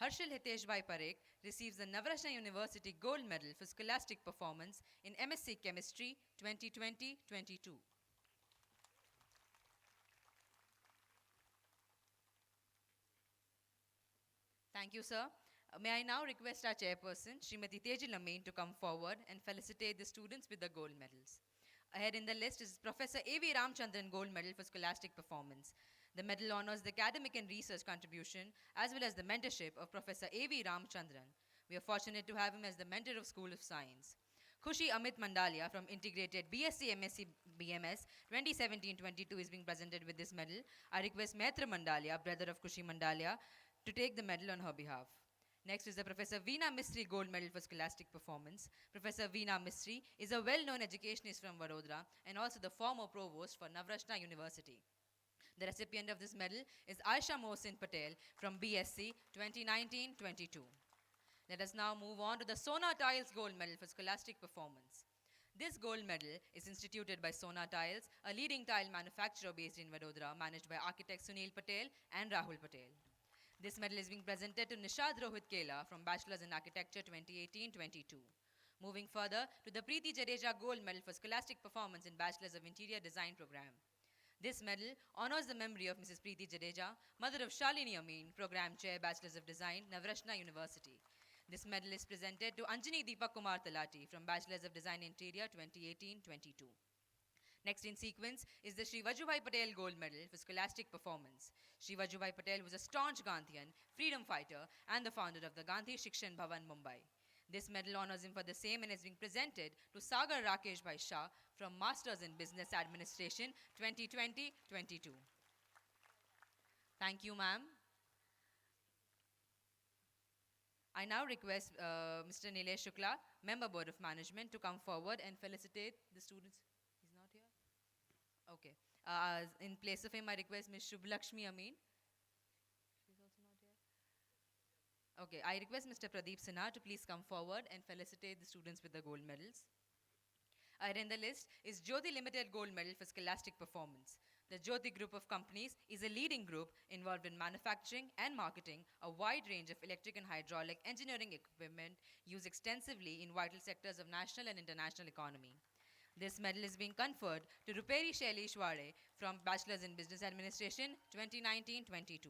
Harshil Hitesh Bhai Parekh receives the Navrachana University Gold Medal for Scholastic Performance in MSc Chemistry 2020-22. Thank you, sir. May I now request our chairperson, Srimati Tejal Amin, to come forward and felicitate the students with the gold medals. Ahead in the list is Professor A.V. Ramchandran Gold Medal for Scholastic Performance. The medal honors the academic and research contribution as well as the mentorship of Professor A.V. Ramchandran. We are fortunate to have him as the mentor of School of Science. Khushi Amit Mandalia from Integrated BSc MSc BMS 2017-22 is being presented with this medal. I request Maitra Mandalia, brother of Khushi Mandalia, to take the medal on her behalf. Next is the Professor Veena Mistry Gold Medal for Scholastic Performance. Professor Veena Mistry is a well-known educationist from Vadodara and also the former provost for Navrachana University. The recipient of this medal is Aisha Mohsin Patel from BSc 2019-22. Let us now move on to the Sona Tiles Gold Medal for Scholastic Performance. This gold medal is instituted by Sona Tiles, a leading tile manufacturer based in Vadodara, managed by architects Sunil Patel and Rahul Patel. This medal is being presented to Nishad Rohit Kela from Bachelor's in Architecture 2018-22. Moving further to the Preeti Jadeja Gold Medal for Scholastic Performance in Bachelor's of Interior Design program. This medal honors the memory of Mrs. Preeti Jadeja, mother of Shalini Amin, Program Chair, Bachelor's of Design, Navrachana University. This medal is presented to Anjani Deepak Kumar Talati from Bachelor's of Design Interior 2018-22. Next in sequence is the Shri Vajubhai Patel Gold Medal for Scholastic Performance. Shri Vajubhai Patel was a staunch Gandhian, freedom fighter, and the founder of the Gandhi Shikshan Bhavan, Mumbai. This medal honors him for the same and is being presented to Sagar Rakesh Bhai Shah from Masters in Business Administration 2020-22. Thank you, ma'am. I now request Mr. Nilesh Shukla, Member Board of Management, to come forward and felicitate the students. He's not here? Okay. In place of him, I request Ms. Shubhlakshmi Amin. She's also not here? Okay, I request Mr. Pradeep Sinha to please come forward and felicitate the students with the gold medals. Ahead in the list is Jyoti Limited Gold Medal for Scholastic Performance. The Jyoti Group of Companies is a leading group involved in manufacturing and marketing a wide range of electric and hydraulic engineering equipment used extensively in vital sectors of national and international economy. This medal is being conferred to Ruperi Shaili Shware from Bachelor's in Business Administration 2019-22.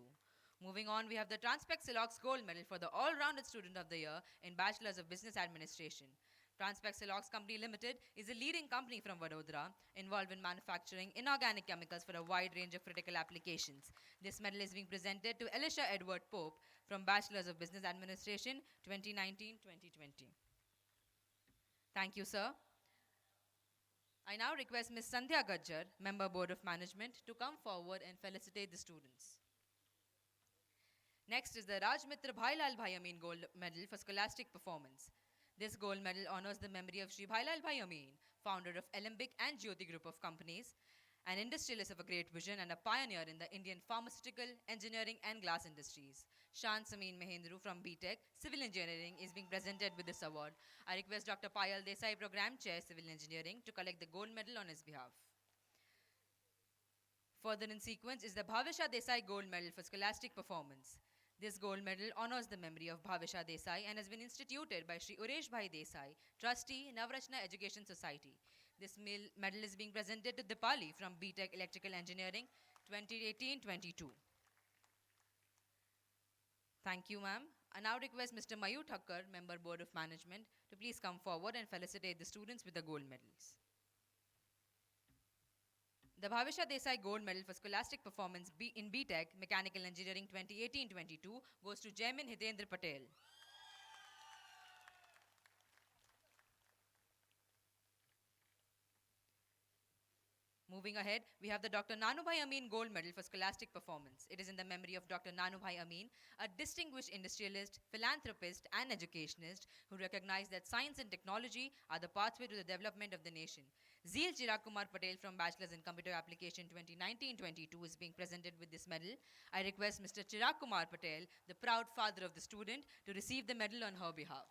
Moving on, we have the Transpex Silox Gold Medal for the All-Rounded Student of the Year in Bachelor's of Business Administration. Transpex Silox Company Limited is a leading company from Vadodara involved in manufacturing inorganic chemicals for a wide range of critical applications. This medal is being presented to Elisha Edward Pope from Bachelor's of Business Administration 2019-2020. Thank you, sir. I now request Ms. Sandhya Gajjar, Member Board of Management, to come forward and felicitate the students. Next is the Rajmitra Bhailal Bhai Amin Gold Medal for Scholastic Performance. This gold medal honors the memory of Shri Bhailal Bhai Amin, founder of Alembic and Jyoti Group of Companies, an industrialist of a great vision and a pioneer in the Indian pharmaceutical, engineering and glass industries. Shan Samin Mahendru from BTech Civil Engineering is being presented with this award. I request Dr. Payal Desai, Program Chair Civil Engineering, to collect the gold medal on his behalf. Further in sequence is the Bhavisha Desai Gold Medal for Scholastic Performance. This gold medal honors the memory of Bhavisha Desai and has been instituted by Shri Uresh Bhai Desai, Trustee, Navrachana Education Society. This medal is being presented to Dipali from BTech Electrical Engineering 2018-22. Thank you, ma'am. I now request Mr. Mayur Thakkar, Member Board of Management, to please come forward and felicitate the students with the gold medals. The Bhavisha Desai Gold Medal for Scholastic Performance in BTech Mechanical Engineering 2018-22 goes to Jaimin Hitendra Patel. Moving ahead, we have the Dr. Nanubhai Amin Gold Medal for Scholastic Performance. It is in the memory of Dr. Nanubhai Amin, a distinguished industrialist, philanthropist, and educationist who recognized that science and technology are the pathway to the development of the nation. Zeel Chirag Kumar Patel from Bachelor's in Computer Application 2019-22 is being presented with this medal. I request Mr. Chirag Kumar Patel, the proud father of the student, to receive the medal on her behalf.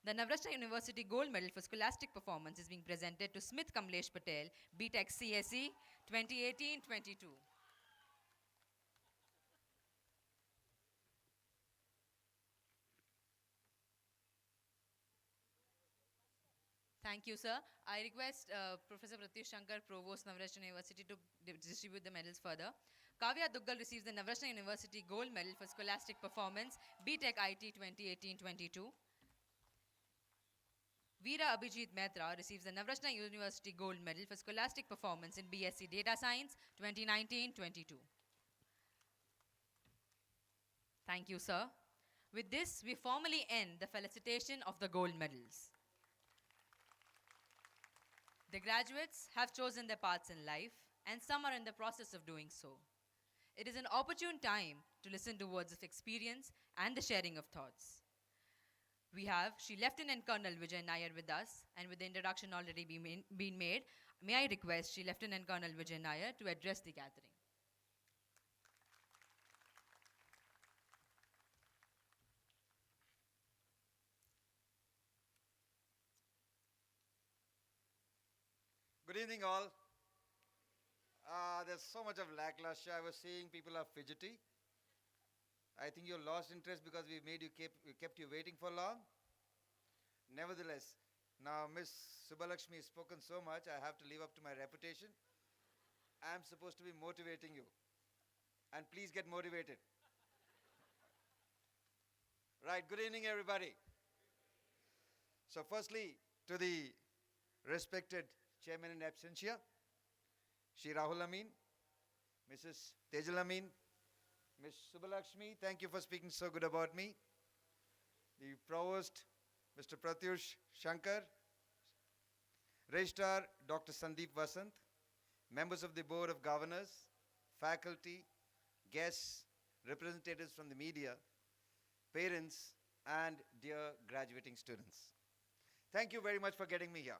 The Navrachana University Gold Medal for Scholastic Performance is being presented to Smith Kamlesh Patel, BTech CSE 2018-22. Thank you, sir. I request Professor Pratyush Shankar, Provost, Navrachana University, to distribute the medals further. Kavya Duggal receives the Navrachana University Gold Medal for Scholastic Performance, BTech IT 2018-22. Veera Abhijit Mehta receives the Navrachana University Gold Medal for Scholastic Performance in BSc Data Science 2019-22. Thank you, sir. With this, we formally end the felicitation of the gold medals. The graduates have chosen their paths in life, and some are in the process of doing so. It is an opportune time to listen to words of experience and the sharing of thoughts. We have Shri Lieutenant Colonel Vijay Nair with us, and with the introduction already been made, may I request Shri Lieutenant Colonel Vijay Nair to address the gathering. Good evening, all. There's so much of lackluster. I was seeing people are fidgety. I think you lost interest because we kept you waiting for long. Nevertheless, now Miss Subbalakshmi has spoken so much, I have to live up to my reputation. I'm supposed to be motivating you. And please get motivated. Right, good evening, everybody. So firstly, to the respected Chairman in absentia, Shri Rahul Amin, Mrs. Tejal Amin, Ms. Subbalakshmi, thank you for speaking so good about me. The Provost, Mr. Pratyush Shankar, Registrar Dr. Sandeep Vasant, members of the Board of Governors, faculty, guests, representatives from the media, parents, and dear graduating students. Thank you very much for getting me here.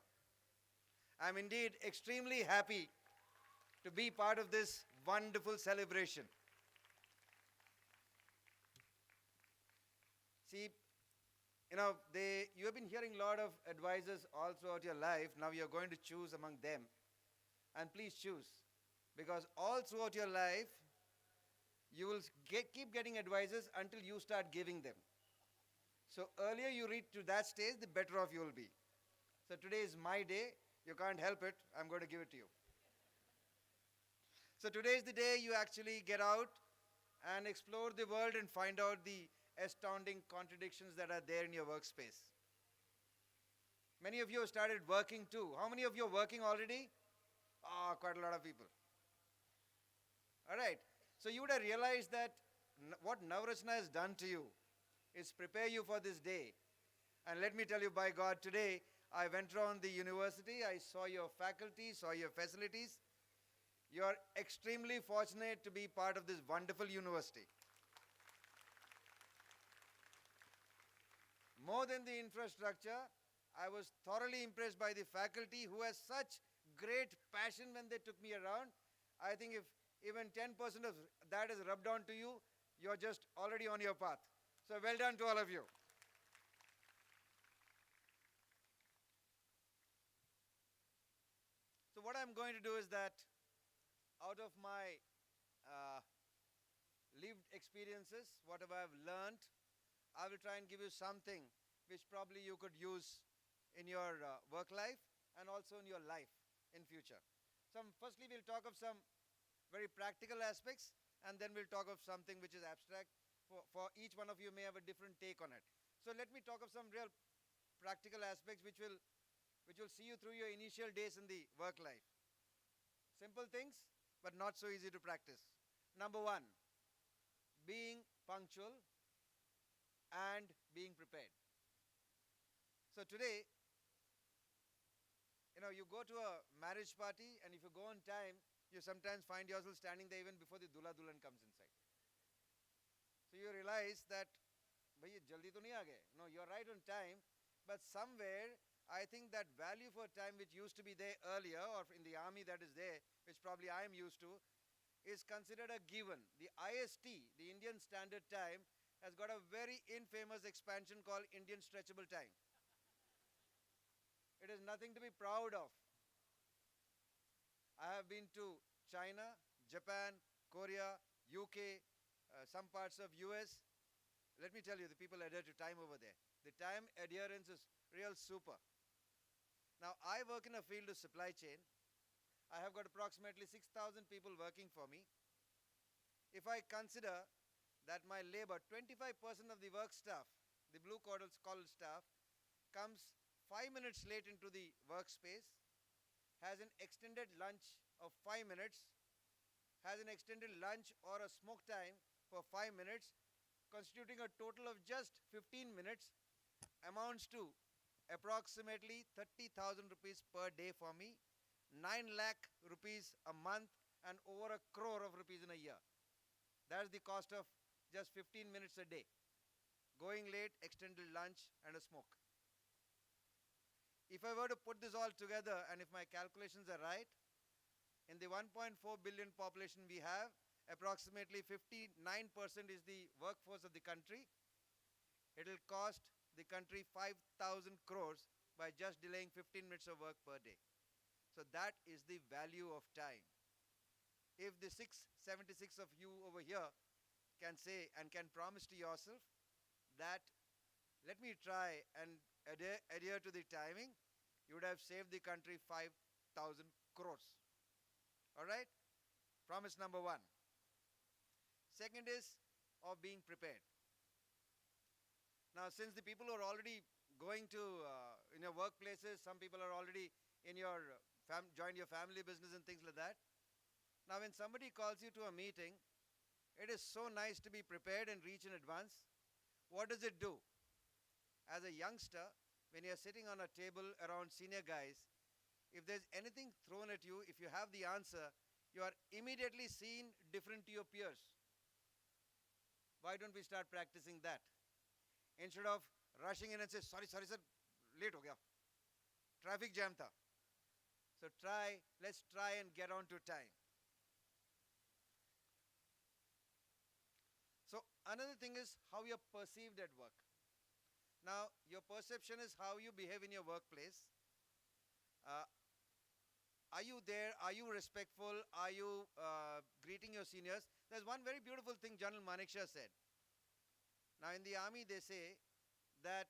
I'm indeed extremely happy to be part of this wonderful celebration. See, you have been hearing a lot of advisors all throughout your life. Now you're going to choose among them. And please choose. Because all throughout your life, you will keep getting advisors until you start giving them. So earlier you reach to that stage, the better off you will be. So today is my day. You can't help it. I'm going to give it to you. So today is the day you actually get out and explore the world and find out the astounding contradictions that are there in your workspace. Many of you have started working too. How many of you are working already? Ah, quite a lot of people. All right. So you would have realized that what Navrachana has done to you is prepare you for this day. And let me tell you, by God, today I went around the university, I saw your faculty, saw your facilities. You are extremely fortunate to be part of this wonderful university. More than the infrastructure, I was thoroughly impressed by the faculty who has such great passion when they took me around. I think if even 10% of that is rubbed on to you, you're just already on your path. So well done to all of you. So what I'm going to do is that out of my lived experiences, whatever I've learned, I will try and give you something which probably you could use in your work life and also in your life in future. Firstly, we'll talk of some very practical aspects, and then we'll talk of something which is abstract. For each one of you may have a different take on it. So let me talk of some real practical aspects which will see you through your initial days in the work life. Simple things, but not so easy to practice. Number one, being punctual and being prepared. So today, you go to a marriage party, and if you go on time, you sometimes find yourself standing there even before the Dulhan comes inside. So you realize that, bhai, jaldi to nahi aa gaye. No, you're right on time, but somewhere, I think that value for time which used to be there earlier, or in the army that is there, which probably I am used to, is considered a given. The IST, the Indian Standard Time, has got a very infamous expansion called Indian Stretchable Time. It is nothing to be proud of. I have been to China, Japan, Korea, UK, some parts of US. Let me tell you, the people adhere to time over there. The time adherence is real super. Now, I work in a field of supply chain. I have got approximately 6,000 people working for me. If I consider that my labor, 25% of the work staff, the blue collar staff, comes 5 minutes late into the workspace, has an extended lunch of 5 minutes, has an extended lunch or a smoke time for 5 minutes, constituting a total of just 15 minutes, amounts to approximately 30,000 rupees per day for me, 9 lakh rupees a month, and over 1 crore of rupees in a year. That's the cost of just 15 minutes a day. Going late, extended lunch, and a smoke. If I were to put this all together, and if my calculations are right, in the 1.4 billion population we have, approximately 59% is the workforce of the country. It will cost the country 5,000 crores by just delaying 15 minutes of work per day. So that is the value of time. If the 676 of you over here can say and can promise to yourself that let me try and adhere to the timing, you would have saved the country 5,000 crores. All right? Promise number one. Second is of being prepared. Now, since the people who are already going to in your workplaces, some people are already in your joined your family business and things like that. Now, when somebody calls you to a meeting, it is so nice to be prepared and reach in advance. What does it do? As a youngster, when you're sitting on a table around senior guys, if there's anything thrown at you, if you have the answer, you are immediately seen different to your peers. Why don't we start practicing that? Instead of rushing in and say, sorry sir, late ho gaya. Traffic jam tha. So let's try and get on to time. So another thing is how you're perceived at work. Now, your perception is how you behave in your workplace. Are you there? Are you respectful? Are you greeting your seniors? There's one very beautiful thing General Manekshaw said. Now, in the army, they say that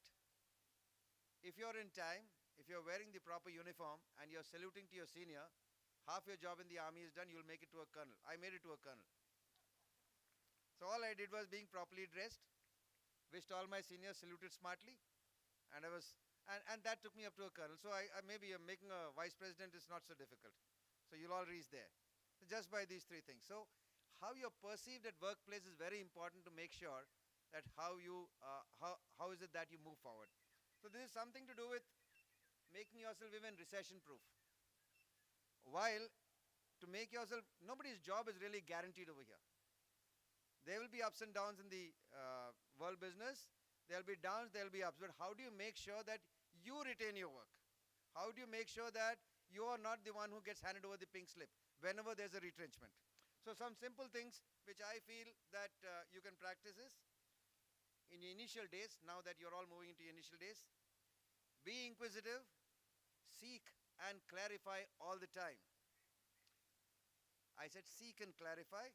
if you're in time, if you're wearing the proper uniform and you're saluting to your senior, half your job in the army is done, you'll make it to a colonel. I made it to a colonel. So all I did was being properly dressed, wished all my seniors, saluted smartly, and and that took me up to a colonel. So maybe making a vice president is not so difficult. So you'll all reach there. Just by these three things. So how you're perceived at workplace is very important to make sure that how is it that you move forward. So this is something to do with making yourself even recession proof. While to make yourself, nobody's job is really guaranteed over here. There will be ups and downs in the world business. There will be downs, there will be ups. But how do you make sure that you retain your work? How do you make sure that you are not the one who gets handed over the pink slip whenever there's a retrenchment? So some simple things which I feel that you can practice is, in your initial days, now that you're all moving into your initial days, be inquisitive, seek and clarify all the time. I said seek and clarify.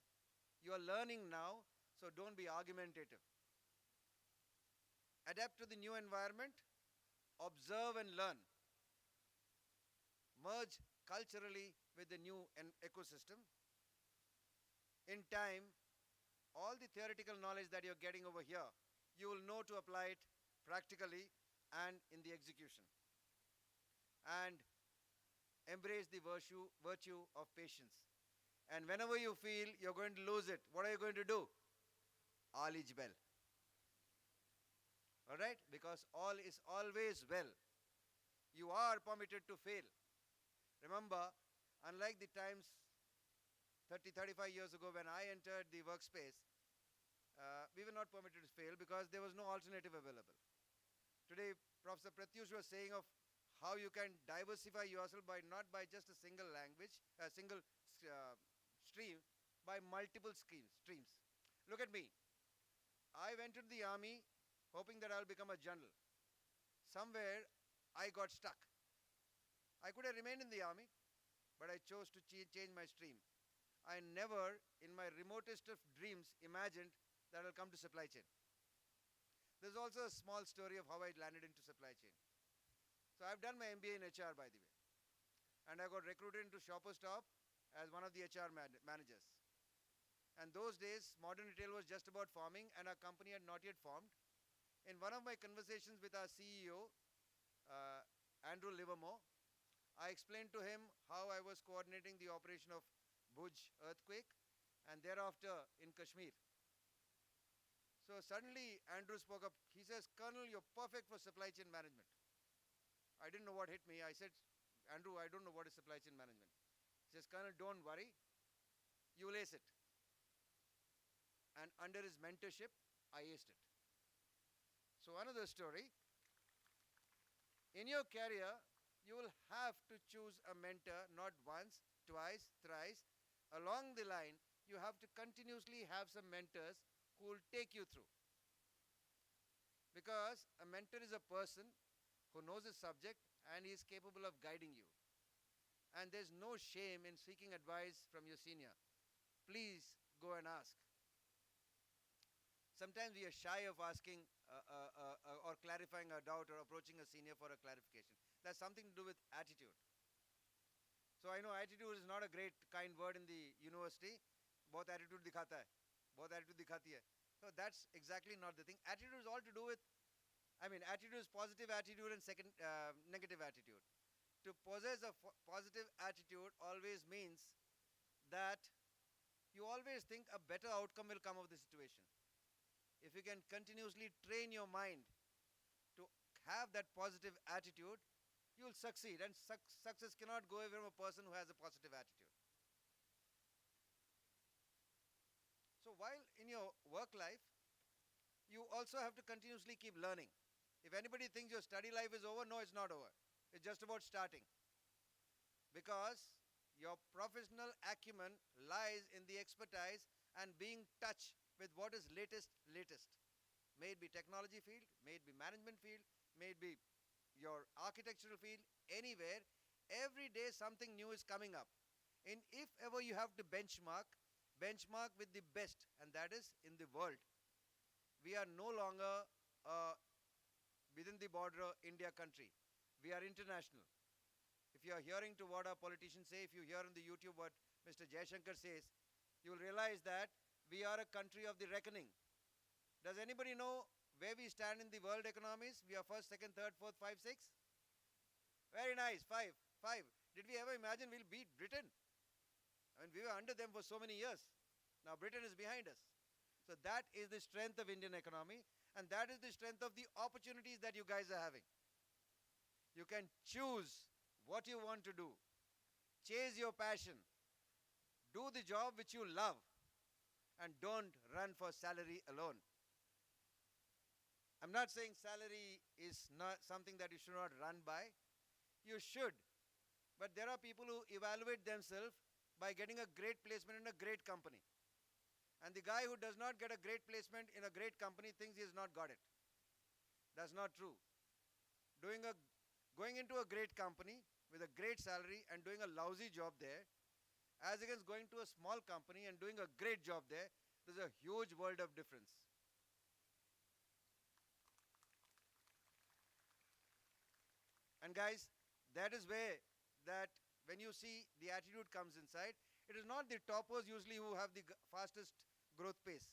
You are learning now, so don't be argumentative. Adapt to the new environment, observe and learn. Merge culturally with the new ecosystem. In time, all the theoretical knowledge that you're getting over here, you will know to apply it practically and in the execution. And embrace the virtue of patience. And whenever you feel you're going to lose it, what are you going to do? All is well. Alright? Because all is always well. You are permitted to fail. Remember, unlike the times 30, 35 years ago when I entered the workspace, we were not permitted to fail because there was no alternative available. Today, Professor Pratyush was saying of how you can diversify yourself by not by just a single language, a single stream, by multiple streams. Look at me. I went to the army hoping that I'll become a general. Somewhere I got stuck. I could have remained in the army, but I chose to change my stream. I never, in my remotest of dreams, imagined that I'll come to supply chain. There's also a small story of how I landed into supply chain. So I've done my MBA in HR, by the way. And I got recruited into Shoppers Stop as one of the HR managers. And those days, modern retail was just about forming and our company had not yet formed. In one of my conversations with our CEO, Andrew Livermore, I explained to him how I was coordinating the operation of Bhuj earthquake and thereafter in Kashmir. So suddenly Andrew spoke up. He says, Colonel, you're perfect for supply chain management. I didn't know what hit me. I said, Andrew, I don't know what is supply chain management. He says, Colonel, don't worry. You will ace it. And under his mentorship, I aced it. So another story. In your career, you will have to choose a mentor not once, twice, thrice. Along the line, you have to continuously have some mentors who will take you through. Because a mentor is a person who knows his subject and he is capable of guiding you. And there's no shame in seeking advice from your senior. Please go and ask. Sometimes we are shy of asking or clarifying a doubt or approaching a senior for a clarification. That's something to do with attitude. So I know attitude is not a great kind word in the university. Bahut attitude dikhata hai. Bahut attitude dikhati hai. So that's exactly not the thing. Attitude is all to do with, attitude is positive attitude and negative attitude. To possess a positive attitude always means that you always think a better outcome will come of the situation. If you can continuously train your mind to have that positive attitude, you will succeed. And success cannot go away from a person who has a positive attitude. So while in your work life, you also have to continuously keep learning. If anybody thinks your study life is over, no, it's not over. It's just about starting. Because your professional acumen lies in the expertise and being touched with what is latest. May it be technology field, may it be management field, may it be your architectural field, anywhere, every day something new is coming up. And if ever you have to benchmark with the best, and that is in the world. We are no longer within the border India country. We are international. If if you are hearing to what our politicians say, if you hear on the YouTube what Mr. Jaishankar says, you will realize that we are a country of the reckoning. Does anybody know where we stand in the world economies? We are first, second, third, fourth, five, six? Very nice, five. Did we ever imagine we'll beat Britain? I mean, we were under them for so many years. Now Britain is behind us. So that is the strength of Indian economy, and that is the strength of the opportunities that you guys are having. You can choose what you want to do. Chase your passion. Do the job which you love, and don't run for salary alone. I'm not saying salary is not something that you should not run by. You should. But there are people who evaluate themselves by getting a great placement in a great company. And the guy who does not get a great placement in a great company thinks he has not got it. That's not true. Going into a great company with a great salary and doing a lousy job there, as against going to a small company and doing a great job there, there's a huge world of difference. And guys, that is where that when you see the attitude comes inside, it is not the toppers usually who have the fastest growth pace.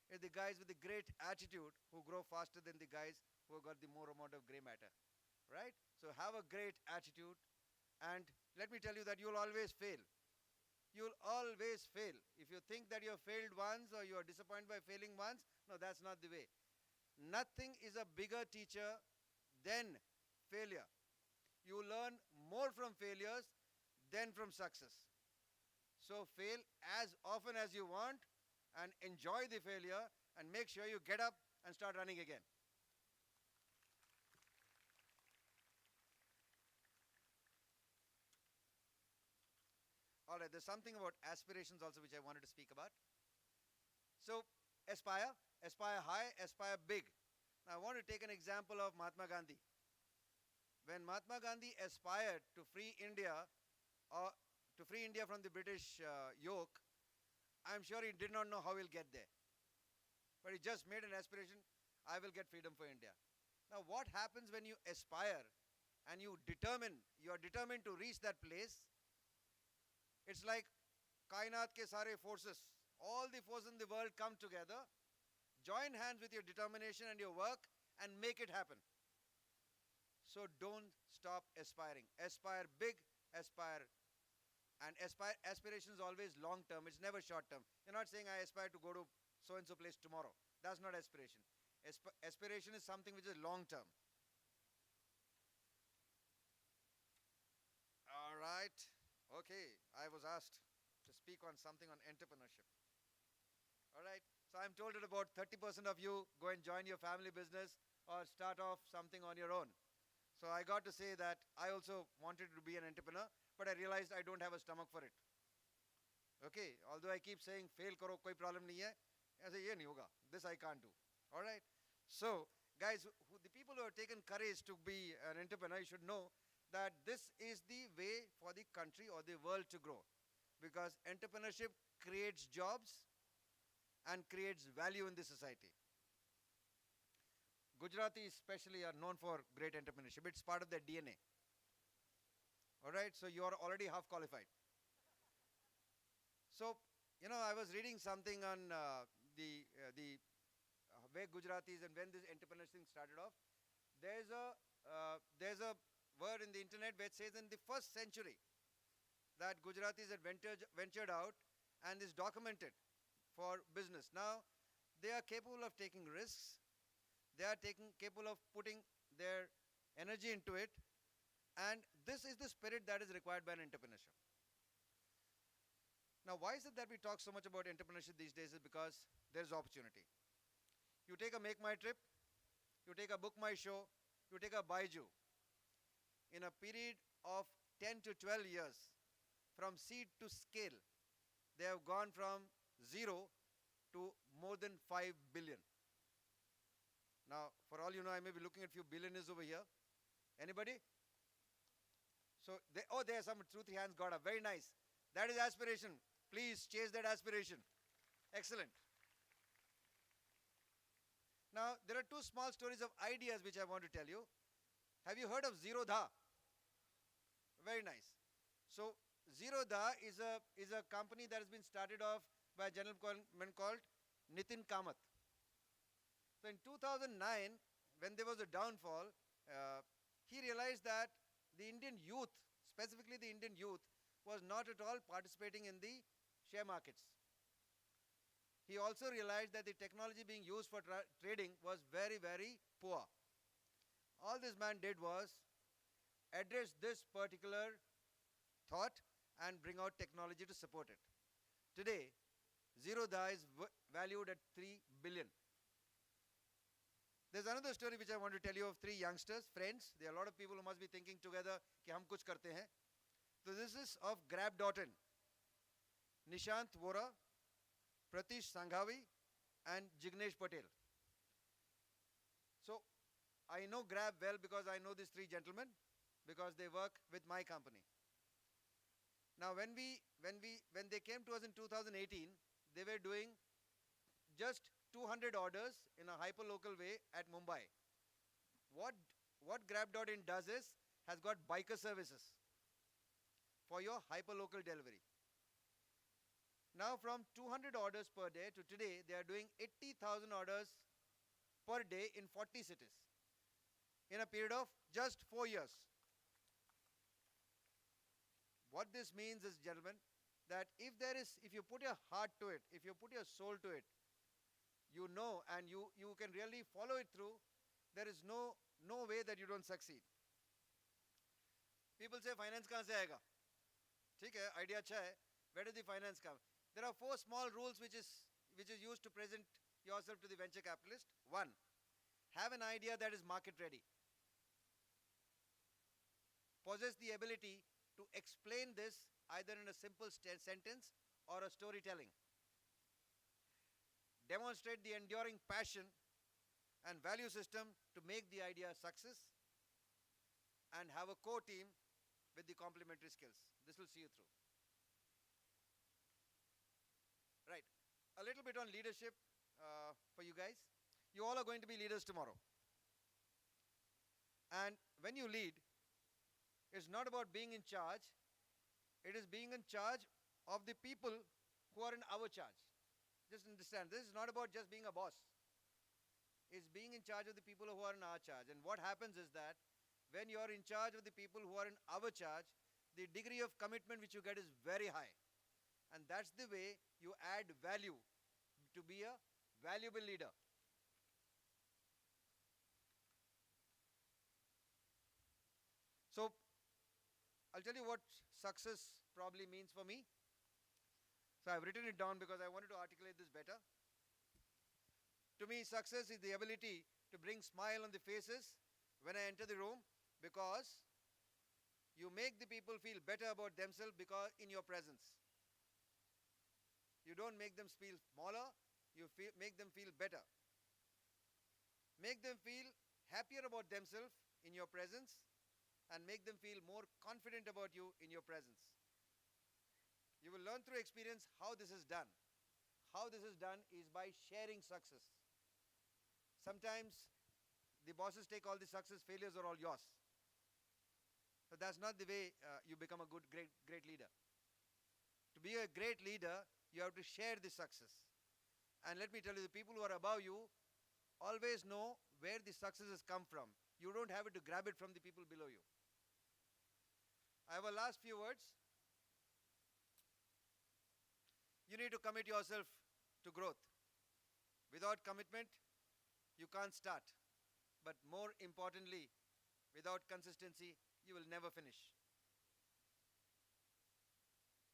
It's the guys with the great attitude who grow faster than the guys who have got the more amount of gray matter. Right? So have a great attitude, and let me tell you that you'll always fail. You'll always fail. If you think that you have failed once or you are disappointed by failing once, no, that's not the way. Nothing is a bigger teacher than failure. You learn more from failures than from success. So fail as often as you want and enjoy the failure, and make sure you get up and start running again. All right, there's something about aspirations also which I wanted to speak about. So, aspire high, aspire big. Now, I want to take an example of Mahatma Gandhi. When Mahatma Gandhi aspired to free India, from the British yoke, I'm sure he did not know how he'll get there. But he just made an aspiration, I will get freedom for India. Now, what happens when you aspire and you are determined to reach that place? It's like kainat ke sare forces, all the forces in the world come together, join hands with your determination and your work, and make it happen. So don't stop aspiring. Aspire big, aspire. And aspiration is always long term, it's never short term. You're not saying I aspire to go to so and so place tomorrow. That's not aspiration. Aspiration is something which is long term. All right. Okay, I was asked to speak on something on entrepreneurship. All right, so I'm told that about 30% of you go and join your family business or start off something on your own. So I got to say that I also wanted to be an entrepreneur, but I realized I don't have a stomach for it. Okay, although I keep saying fail karo, koi problem nahi hai, I say ye nahi hoga, this I can't do. All right, so guys, the people who have taken courage to be an entrepreneur, you should know that this is the way for the country or the world to grow, because entrepreneurship creates jobs and creates value in the society. Gujaratis especially are known for great entrepreneurship. It's part of their DNA. All right, so you are already half qualified. So, I was reading something on the where Gujaratis and when this entrepreneurship thing started off. There's a word in the internet where it says in the first century that Gujaratis had ventured out and is documented for business. Now, they are capable of taking risks. They are capable of putting their energy into it. And this is the spirit that is required by an entrepreneurship. Now, why is it that we talk so much about entrepreneurship these days? Is because there is opportunity. You take a Make My Trip, you take a Book My Show, you take a Baiju. In a period of 10 to 12 years, from seed to scale, they have gone from 0 to more than 5 billion. Now, for all you know, I may be looking at a few billionaires over here. Anybody? So, there are some 2-3 hands got up. Very nice. That is aspiration. Please chase that aspiration. Excellent. Now, there are 2 small stories of ideas which I want to tell you. Have you heard of Zero Dha? Very nice. So Zero Da is a company that has been started off by a gentleman called Nitin Kamath. So in 2009, when there was a downfall, he realized that the Indian youth, specifically the Indian youth, was not at all participating in the share markets. He also realized that the technology being used for trading was very, very poor. All this man did was address this particular thought and bring out technology to support it. Today, Zero Da is valued at 3 billion. There's another story which I want to tell you of three youngsters, friends. There are a lot of people who must be thinking together कि हम कुछ करते हैं. So this is of Grab.in. Nishant Vora, Pratish Sanghavi and Jignesh Patel. So I know Grab well because I know these three gentlemen because they work with my company. Now when they came to us in 2018, they were doing just 200 orders in a hyperlocal way at Mumbai. What Grab.in does is has got biker services for your hyperlocal delivery. Now from 200 orders per day to today, they are doing 80,000 orders per day in 40 cities in a period of just 4 years. What this means is, gentlemen, that if you put your heart to it, if you put your soul to it, you know and you can really follow it through, there is no way that you don't succeed. People say finance kahan se aayega? ठीक है, idea अच्छा है. Where does the finance come? There are 4 small rules which is used to present yourself to the venture capitalist. 1, have an idea that is market ready. Possess the ability to explain this either in a simple sentence or a storytelling. Demonstrate the enduring passion and value system to make the idea a success, and have a core team with the complementary skills. This will see you through. Right. A little bit on leadership for you guys. You all are going to be leaders tomorrow. And when you lead, it's not about being in charge. It is being in charge of the people who are in our charge. Just understand, this is not about just being a boss. It's being in charge of the people who are in our charge. And what happens is that when you are in charge of the people who are in our charge, the degree of commitment which you get is very high. And that's the way you add value to be a valuable leader. So, I'll tell you what success probably means for me. So I've written it down because I wanted to articulate this better. To me, success is the ability to bring smile on the faces when I enter the room, because you make the people feel better about themselves because in your presence. You don't make them feel smaller, you make them feel better. Make them feel happier about themselves in your presence, and make them feel more confident about you in your presence. You will learn through experience how this is done. How this is done is by sharing success. Sometimes the bosses take all the success, failures are all yours. But that's not the way you become a great leader. To be a great leader, you have to share the success. And let me tell you, the people who are above you always know where the success has come from. You don't have to grab it from the people below you. I have a last few words. You need to commit yourself to growth. Without commitment, you can't start. But more importantly, without consistency, you will never finish.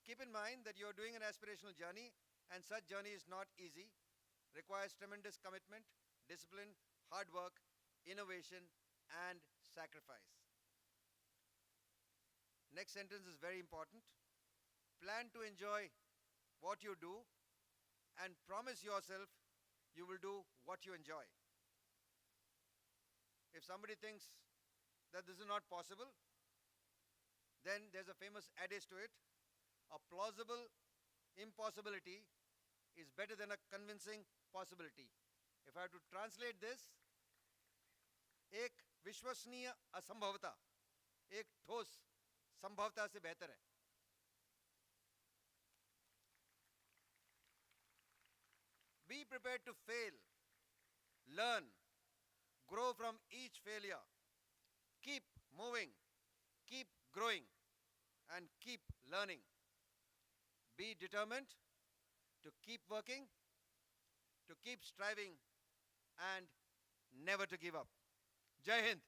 Keep in mind that you are doing an aspirational journey, and such journey is not easy. Requires tremendous commitment, discipline, hard work, innovation, and sacrifice. Next sentence is very important. Plan to enjoy what you do and promise yourself you will do what you enjoy. If somebody thinks that this is not possible, then there's a famous adage to it. A plausible impossibility is better than a convincing possibility. If I have to translate this, एक विश्वसनीय असंभवता, एक ठोस संभवतः से बेहतर है। Be prepared to fail, learn, grow from each failure. Keep moving, keep growing, and keep learning. Be determined to keep working, to keep striving, and never to give up. Jai Hind.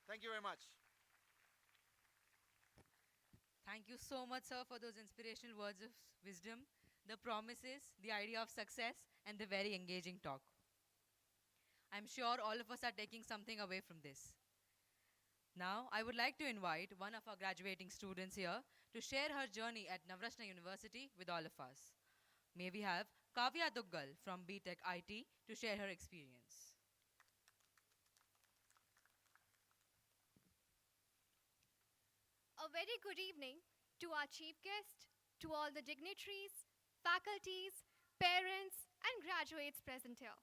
Thank you very much. Thank you so much, sir, for those inspirational words of wisdom, the promises, the idea of success, and the very engaging talk. I'm sure all of us are taking something away from this. Now, I would like to invite one of our graduating students here to share her journey at Navrachana University with all of us. May we have Kavya Duggal from BTech IT to share her experience. A very good evening to our chief guest, to all the dignitaries, faculties, parents, and graduates present here.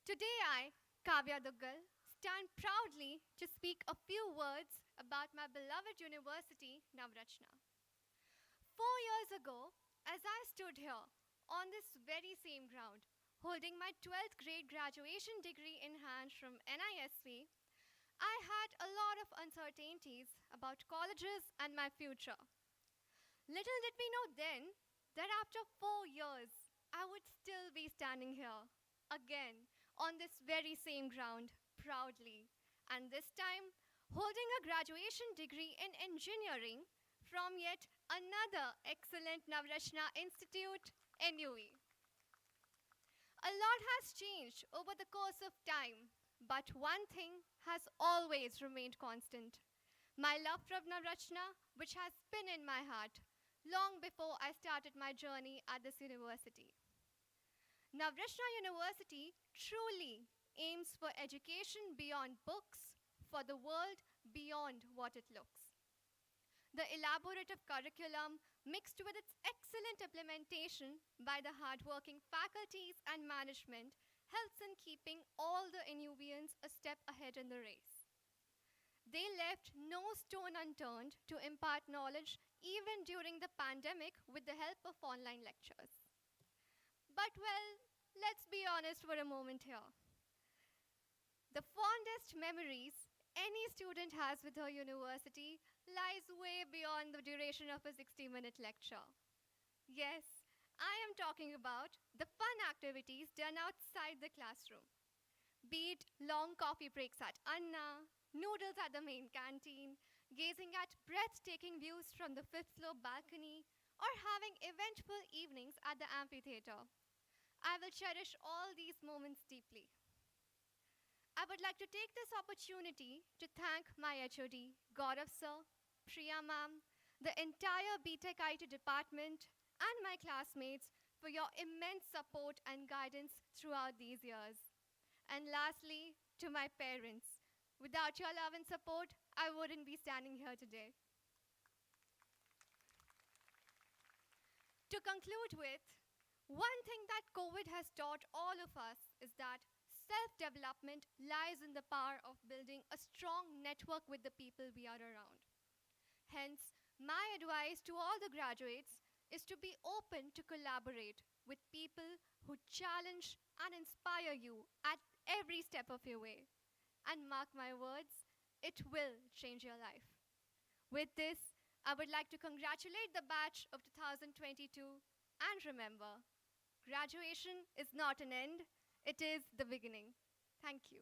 Today I, Kavya Duggal, stand proudly to speak a few words about my beloved university, Navrachana. 4 years ago, as I stood here on this very same ground, holding my 12th grade graduation degree in hand from NISV, I had a lot of uncertainties about colleges and my future. Little did we know then that after 4 years, I would still be standing here, again, on this very same ground, proudly, and this time holding a graduation degree in engineering from yet another excellent Navrachana Institute, NUE. A lot has changed over the course of time, but one thing has always remained constant. My love for Navrachana, which has been in my heart long before I started my journey at this university. Navrachana University truly aims for education beyond books, for the world beyond what it looks. The elaborative curriculum, mixed with its excellent implementation by the hardworking faculties and management, helps in keeping all the Inuvians a step ahead in the race. They left no stone unturned to impart knowledge even during the pandemic with the help of online lectures. But well, let's be honest for a moment here. The fondest memories any student has with her university lies way beyond the duration of a 60-minute lecture. Yes, I am talking about the fun activities done outside the classroom. Be it long coffee breaks at Anna, noodles at the main canteen, gazing at breathtaking views from the fifth floor balcony, or having eventful evenings at the amphitheater. I will cherish all these moments deeply. I would like to take this opportunity to thank my HOD, Gaurav sir, Priya ma'am, the entire BTech IT department, and my classmates for your immense support and guidance throughout these years. And lastly, to my parents. Without your love and support, I wouldn't be standing here today. To conclude with, one thing that COVID has taught all of us is that self-development lies in the power of building a strong network with the people we are around. Hence, my advice to all the graduates is to be open to collaborate with people who challenge and inspire you at every step of your way. And mark my words, it will change your life. With this, I would like to congratulate the batch of 2022 and remember, graduation is not an end, it is the beginning. Thank you.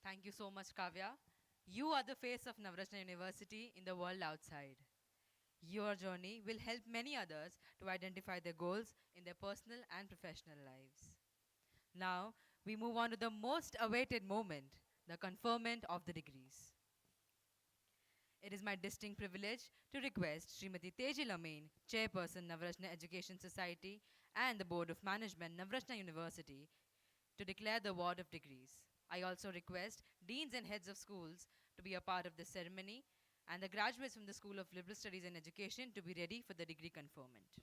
Thank you so much, Kavya. You are the face of Navrachana University in the world outside. Your journey will help many others to identify their goals in their personal and professional lives. Now, we move on to the most awaited moment, the conferment of the degrees. It is my distinct privilege to request Srimati Tejil Amin, Chairperson Navrachana Education Society and the Board of Management Navrachana University, to declare the award of degrees. I also request deans and heads of schools to be a part of the ceremony and the graduates from the School of Liberal Studies and Education to be ready for the degree conferment.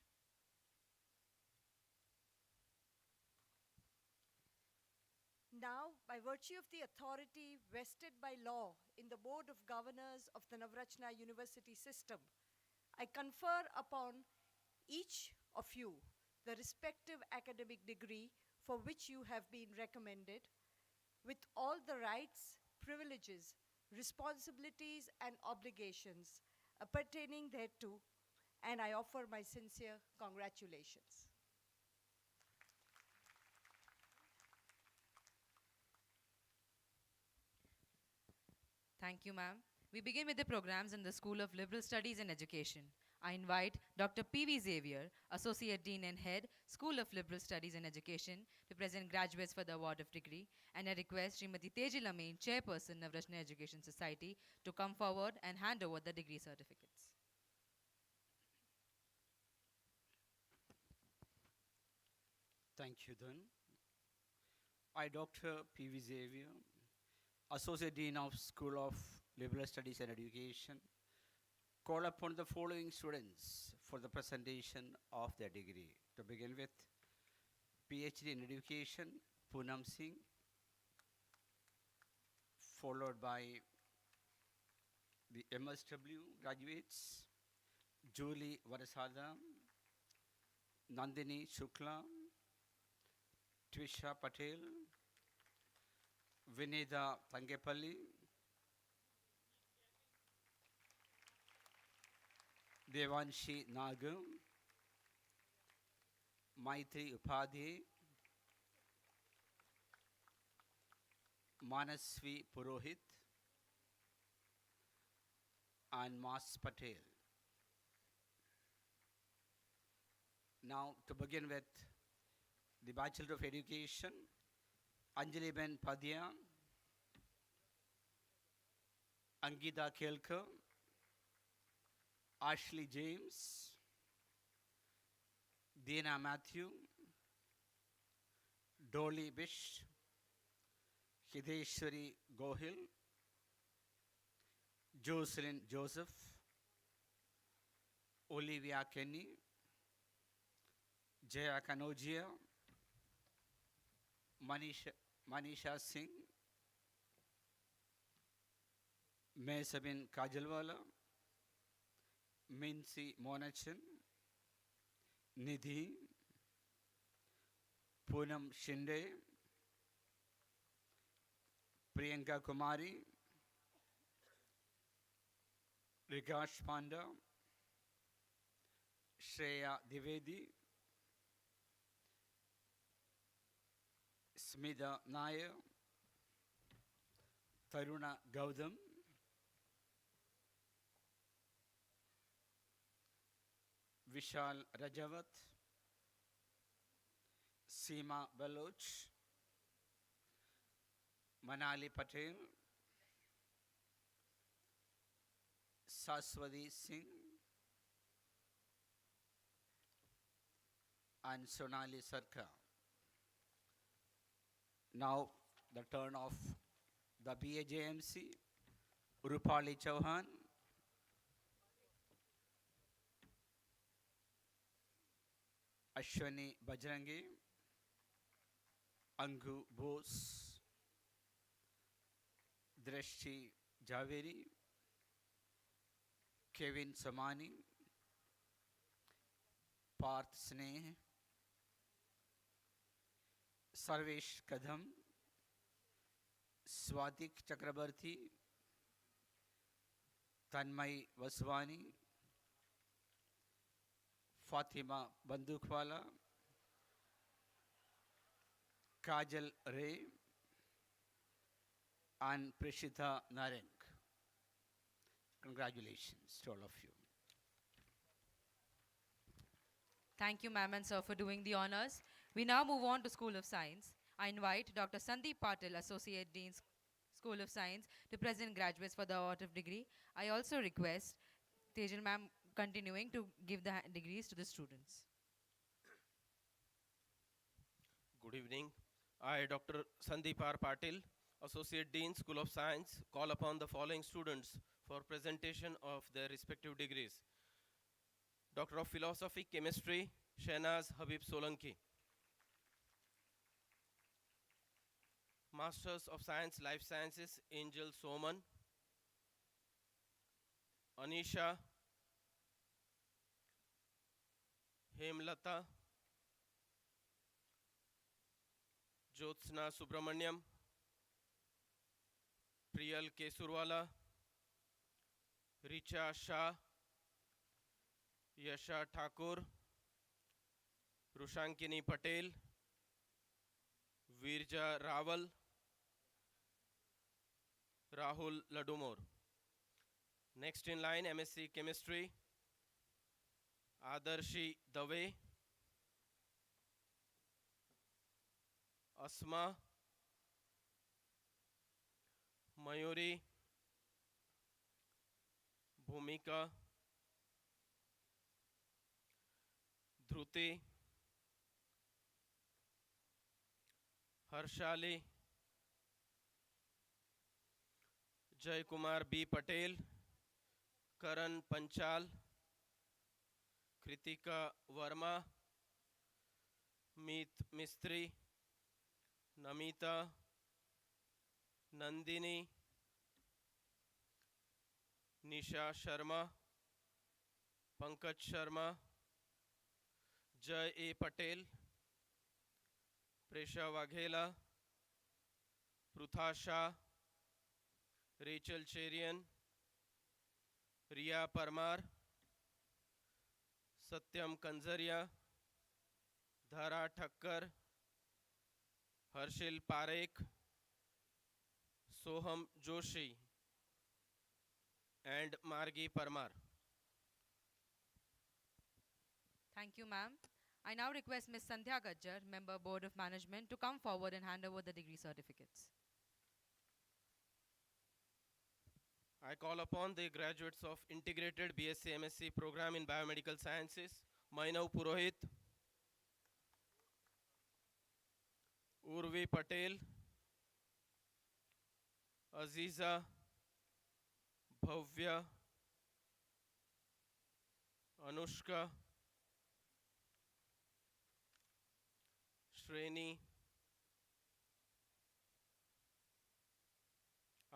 by virtue of the authority vested by law in the Board of Governors of the Navrachana University system, I confer upon each of you the respective academic degree for which you have been recommended, with all the rights, privileges, responsibilities, and obligations appertaining thereto, and I offer my sincere congratulations. Thank you, ma'am. We begin with the programs in the School of Liberal Studies and Education. I invite Dr. P.V. Xavier, Associate Dean and Head, School of Liberal Studies and Education, to present graduates for the award of degree, and I request Srimati Tejal Amin, Chairperson, Navrachana Education Society, to come forward and hand over the degree certificates. Thank you, Dhan. I, Dr. P.V. Xavier, Associate Dean of School of Liberal Studies and Education, call upon the following students for the presentation of their degree. To begin with, PhD in Education, Poonam Singh, followed by the MSW graduates, Julie Varasada, Nandini Shukla, Twisha Patel, Vineda Tangepalli, Devanshi Nagam, Maitri Upadhyay, Manasvi Purohit, and Mas Patel. Now, to begin with, the Bachelor of Education, Anjali Ben Padya, Angita Kelkar, Ashley James, Dina Matthew, Dolly Bish, Hideshwari Gohil, Jocelyn Joseph, Olivia Kenny, Jaya Kanojia, Manisha Singh, Mesabin Kajalwala, Minsi Monachan, Nidhi, Poonam Shinde, Priyanka Kumari, Rikash Panda, Shreya Divedi, Smita Nair, Taruna Gautam, Vishal Rajawat, Seema Baloch, Manali Patel, Saswati Singh, and Sonali Sarkar. Now, the turn of the BAJMC, Rupali Chauhan, Ashwani Bajrangi, Angu Bose, Drashti Javeri, Kevin Samani, Parth Sneh, Sarvesh Kadam, Swatik Chakrabarti, Tanmay Vaswani, Fatima Bandukwala, Kajal Ray, and Prishita Narang. Congratulations to all of you. Thank you, ma'am and sir, for doing the honors. We now move on to School of Science. I invite Dr. Sandeep Patil, Associate Dean, School of Science, to present graduates for the award of degree. I also request Tejal ma'am continuing to give the degrees to the students. Good evening. I, Dr. Sandeep R. Patil, Associate Dean, School of Science, call upon the following students for presentation of their respective degrees. Doctor of Philosophy, Chemistry, Shehnaz Habib Solanki. Masters of Science, Life Sciences, Angel Soman, Anisha, Hemlata, Jyotsna Subramanyam, Priyal Kesurwala, Richa Shah, Yasha Thakur, Rushankini Patel, Virja Rawal, Rahul Ladumor. Next in line, MSc Chemistry, Adarshi Dave, Asma, Mayuri, Bhumika, Dhruti, Harshali, Jay Kumar B. Patel, Karan Panchal, Kritika Verma, Meet Mistry, Namita, Nandini, Nisha Sharma, Pankaj Sharma, Jay A. Patel, Presha Waghela, Prutha Shah, Rachel Cherian, Riya Parmar, Satyam Kanzaria, Dhara Thakkar, Harshil Parekh, Soham Joshi, and Margi Parmar. Thank you, ma'am. I now request Ms. Sandhya Gajjar, Member Board of Management, to come forward and hand over the degree certificates. I call upon the graduates of Integrated BSc MSc Program in Biomedical Sciences, Mainav Purohit, Urvi Patel, Aziza, Bhavya, Anushka, Shreni,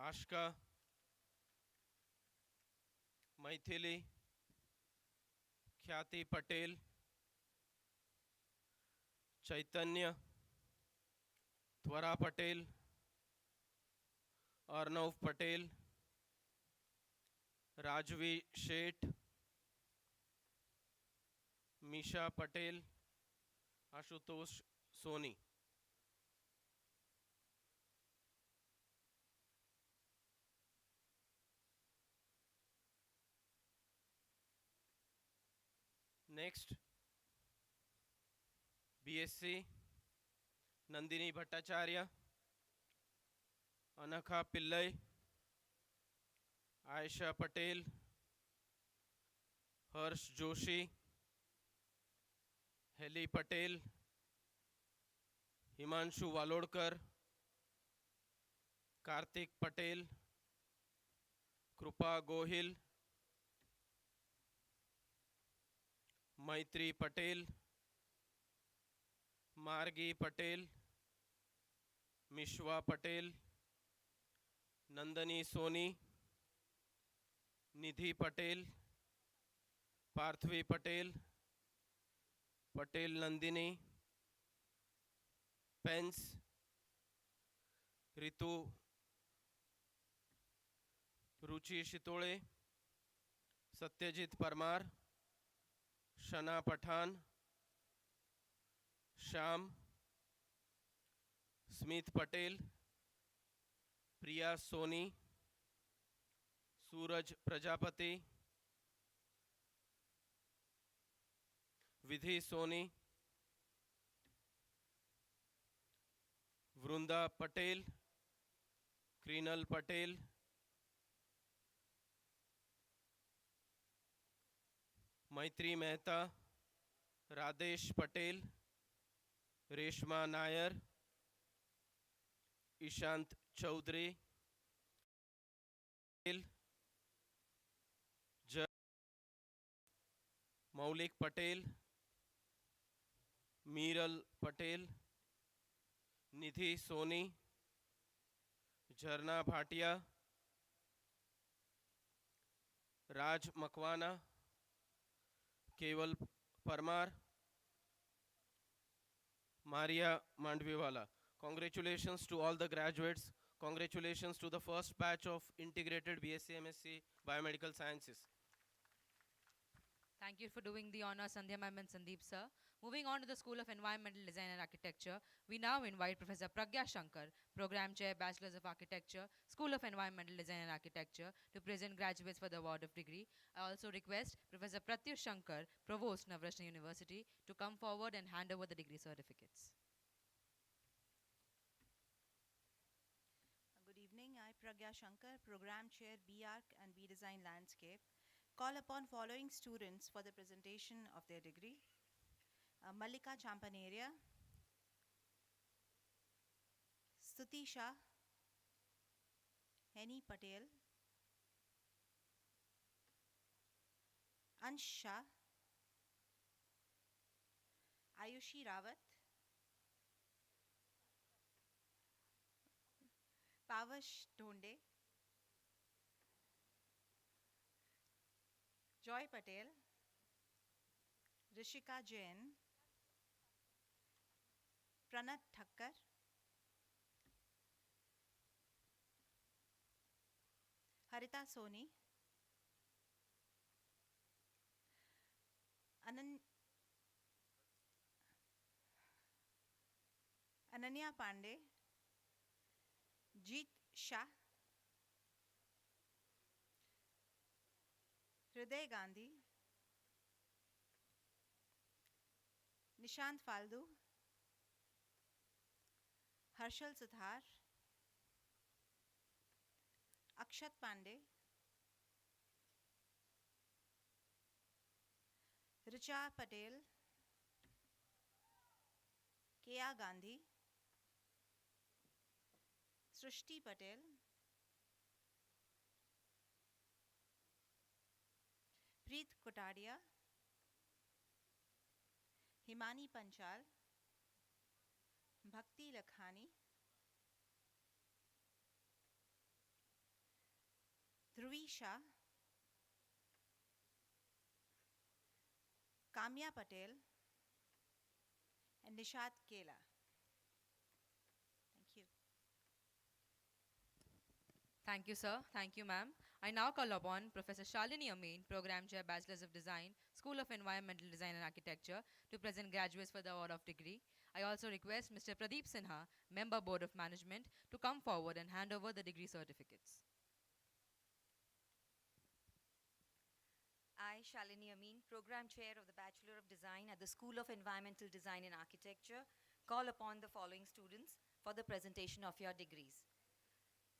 Ashka, Maithili, Khyati Patel, Chaitanya, Twara Patel, Arnav Patel, Rajvi Sheth, Misha Patel, Ashutosh Soni. Next, BSc Nandini Bhattacharya, Anakha Pillai, Aisha Patel, Harsh Joshi, Heli Patel, Himanshu Valodkar, Karthik Patel, Krupa Gohil, Maitri Patel, Margi Patel, Mishwa Patel, Nandani Soni, Nidhi Patel, Parthvi Patel, Patel Nandini, Pence, Ritu, Ruchi Shitole, Satyajit Parmar, Shana Pathan, Sham, Smith Patel, Priya Soni, Suraj Prajapati, Vidhi Soni, Vrunda Patel, Krinal Patel, Maitri Mehta, Radesh Patel, Reshma Nair, Ishant Chaudhary, Maulik Patel, Meeral Patel, Nidhi Soni, Jharna Bhatia, Raj Makwana, Keval Parmar, Maria Mandviwala. Congratulations to all the graduates. Congratulations to the first batch of integrated BSc MSc Biomedical Sciences. Thank you for doing the honor, Sandhya Ma'am and Sandeep sir. Moving on to the School of Environmental Design and Architecture, we now invite Professor Pragya Shankar, Program Chair, Bachelors of Architecture, School of Environmental Design and Architecture, to present graduates for the award of degree. I also request Professor Pratyush Shankar, Provost, Navrachana University, to come forward and hand over the degree certificates. Good evening. I, Pragya Shankar, Program Chair, B-Arc and B-Design Landscape, call upon following students for the presentation of their degree. Mallika Champaneria, Stuti Shah, Henny Patel, Ansh Shah, Ayushi Rawat, Pavash Dhonde, Joy Patel, Rishika Jain, Pranat Thakkar, Harita Soni, Ananya Pandey, Jeet Shah, Hriday Gandhi, Nishant Faldu, Harshal Suthar, Akshat Pandey, Richa Patel, Kea Gandhi, Srishti Patel, Preet Kotadia, Himani Panchal, Bhakti Lakhani, Dhruvi Shah, Kamya Patel, and Nishat Kela. Thank you. Thank you, sir. Thank you, ma'am. I now call upon Professor Shalini Amin, Program Chair, Bachelors of Design, School of Environmental Design and Architecture, to present graduates for the award of degree. I also request Mr. Pradeep Sinha, Member Board of Management, to come forward and hand over the degree certificates. I, Shalini Amin, Program Chair of the Bachelor of Design at the School of Environmental Design and Architecture, call upon the following students for the presentation of your degrees.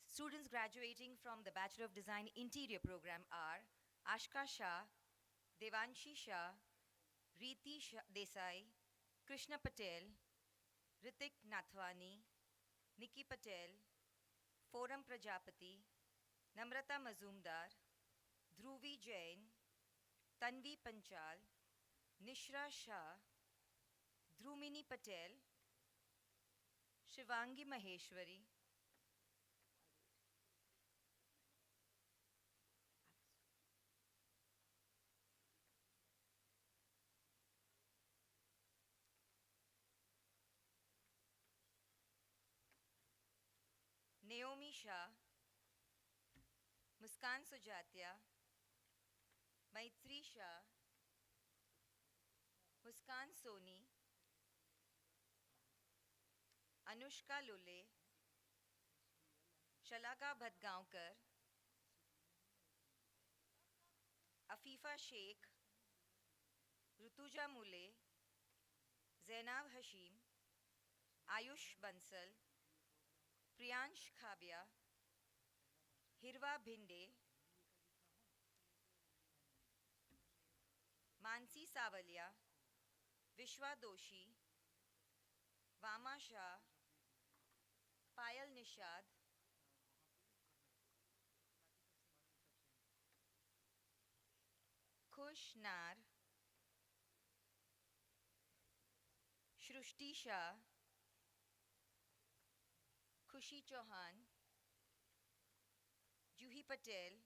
Students graduating from the Bachelor of Design Interior program are Ashka Shah, Devanshi Shah, Reeti Desai, Krishna Patel, Ritik Nathwani, Nikki Patel, Forum Prajapati, Namrata Mazumdar, Dhruvi Jain, Tanvi Panchal, Nishra Shah, Dhrumini Patel, Shivangi Maheshwari, Naomi Shah, Muskan Sujatia, Maitri Shah, Muskan Soni, Anushka Lule, Shalaka Bhadgaonkar, Afifa Sheikh, Rutuja Mule, Zainab Hashim, Ayush Bansal, Priyansh Khabia, Hirva Bhinde, Mansi Savalia, Vishwa Doshi, Vama Shah, Payal Nishad, Khush Nar, Shrushti Shah, Khushi Chauhan, Juhi Patel,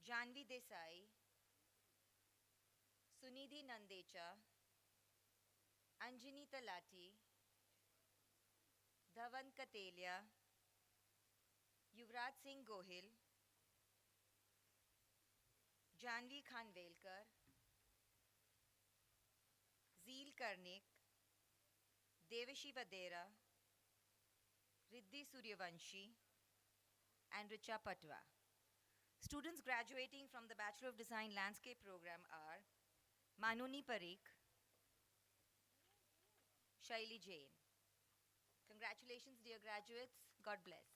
Janvi Desai, Sunidhi Nandecha, Anjani Talati, Dhavan Katelia, Yuvraj Singh Gohil, Janvi Khanvelkar, Zeel Karnik, Devashi Vadera, Riddhi Suryavanshi, and Richa Patwa. Students graduating from the Bachelor of Design Landscape program are Manuni Parikh, Shaili Jain. Congratulations, dear graduates. God bless.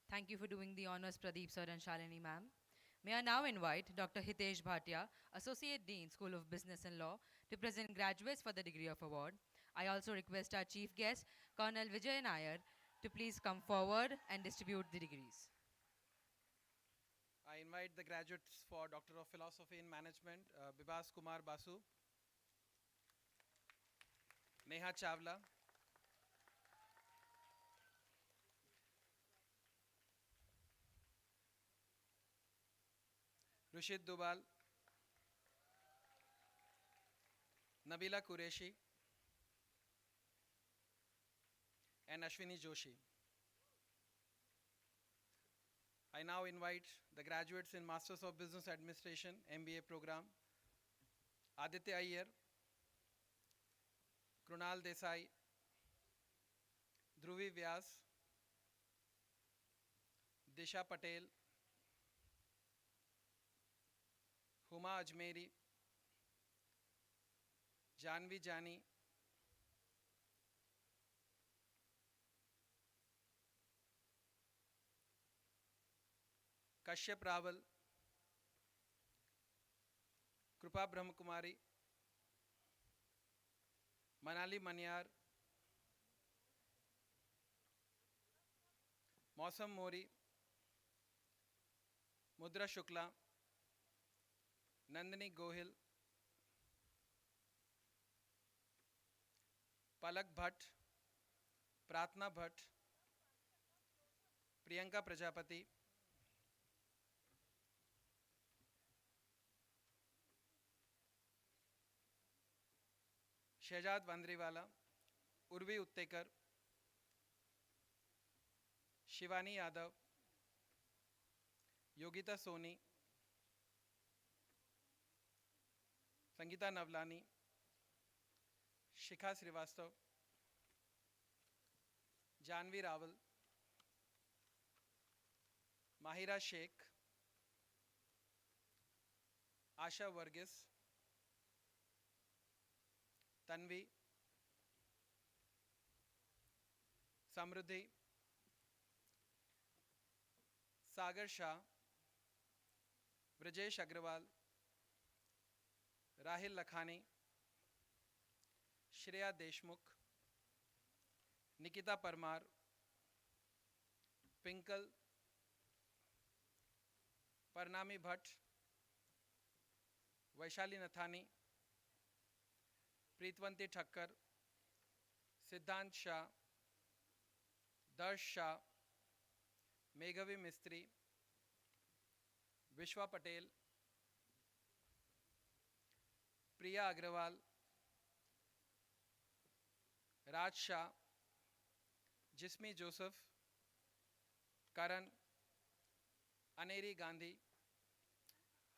Thank you for doing the honors, Pradeep sir and Shalini ma'am. May I now invite Dr. Hitesh Bhatia, Associate Dean, School of Business and Law, to present graduates for the degree of award. I also request our chief guest, Colonel Vijay Nair, to please come forward and distribute the degrees. I invite the graduates for Doctor of Philosophy in Management, Bibas Kumar Basu, Neha Chawla, Rushid Dubal, Nabila Qureshi, and Ashwini Joshi. I now invite the graduates in Masters of Business Administration MBA program, Aditya Iyer, Krunal Desai, Dhruvi Vyas, Disha Patel, Huma Ajmeri, Janvi Jani, Kashyap Raval, Krupa Brahmakumari, Manali Manyar, Mausam Mori, Mudra Shukla, Nandini Gohil, Palak Bhatt, Pratna Bhatt, Priyanka Prajapati, Shehzad Vandriwala, Urvi Uttekar, Shivani Yadav, Yogita Soni, Sangeeta Navlani, Shikha Srivastav, Janvi Raval, Mahira Sheikh, Asha Varghese, Tanvi, Samruddhi, Sagar Shah, Brajesh Agrawal, Rahil Lakhani, Shreya Deshmukh, Nikita Parmar, Pinkal, Parnami Bhatt, Vaishali Nathani, Preetwanti Thakkar, Siddhant Shah, Darsh Shah, Meghavi Mistri, Vishwa Patel, Priya Agrawal, Raj Shah, Jismi Joseph, Karan, Aneri Gandhi,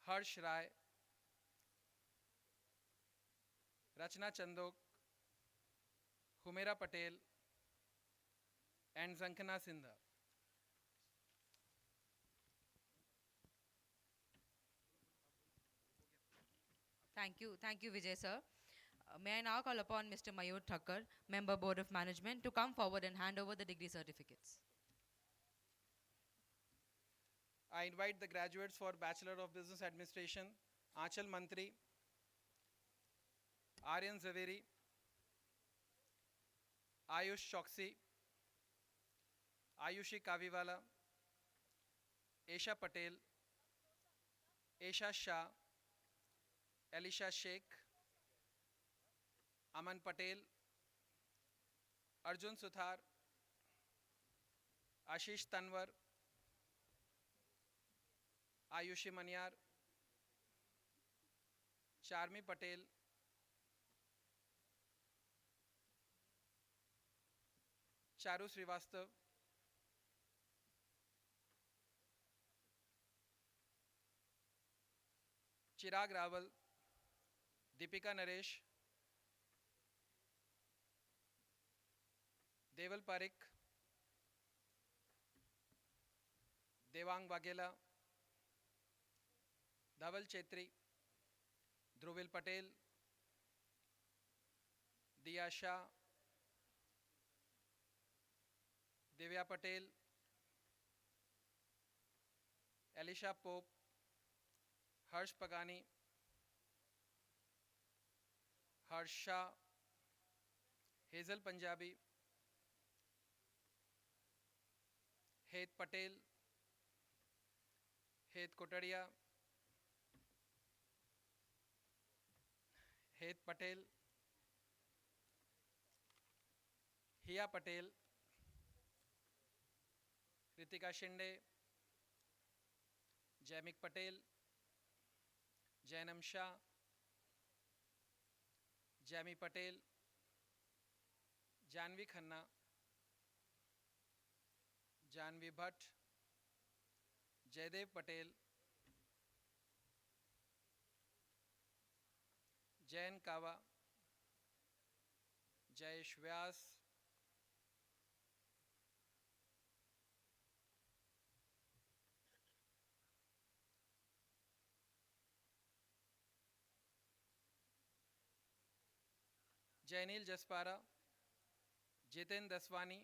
Harsh Rai, Rachna Chandok, Humera Patel, and Zankana Sindha. Thank you, Vijay sir. May I now call upon Mr. Mayur Thakkar, Member Board of Management, to come forward and hand over the degree certificates. I invite the graduates for Bachelor of Business Administration, Aanchal Mantri, Aryan Zaveri, Ayush Choksi, Ayushi Kaviwala, Esha Patel, Esha Shah, Elisha Sheikh, Aman Patel, Arjun Suthar, Ashish Tanwar, Ayushi Manyar, Charmi Patel, Charu Srivastav, Chirag Rawal, Deepika Naresh, Deval Parekh, Devang Waghela, Dhaval Chetri, Dhruvil Patel, Diya Shah, Divya Patel, Elisha Pope, Harsh Pagani, Harsh Shah, Hazel Punjabi, Hed Patel, Hed Kotaria, Hed Patel, Hiya Patel, Ritika Shinde, Jaimik Patel, Jainam Shah, Jami Patel, Janvi Khanna, Janvi Bhatt, Jaydev Patel, Jayan Kawa, Jayesh Vyas, Jainil Jaspara, Jiten Daswani,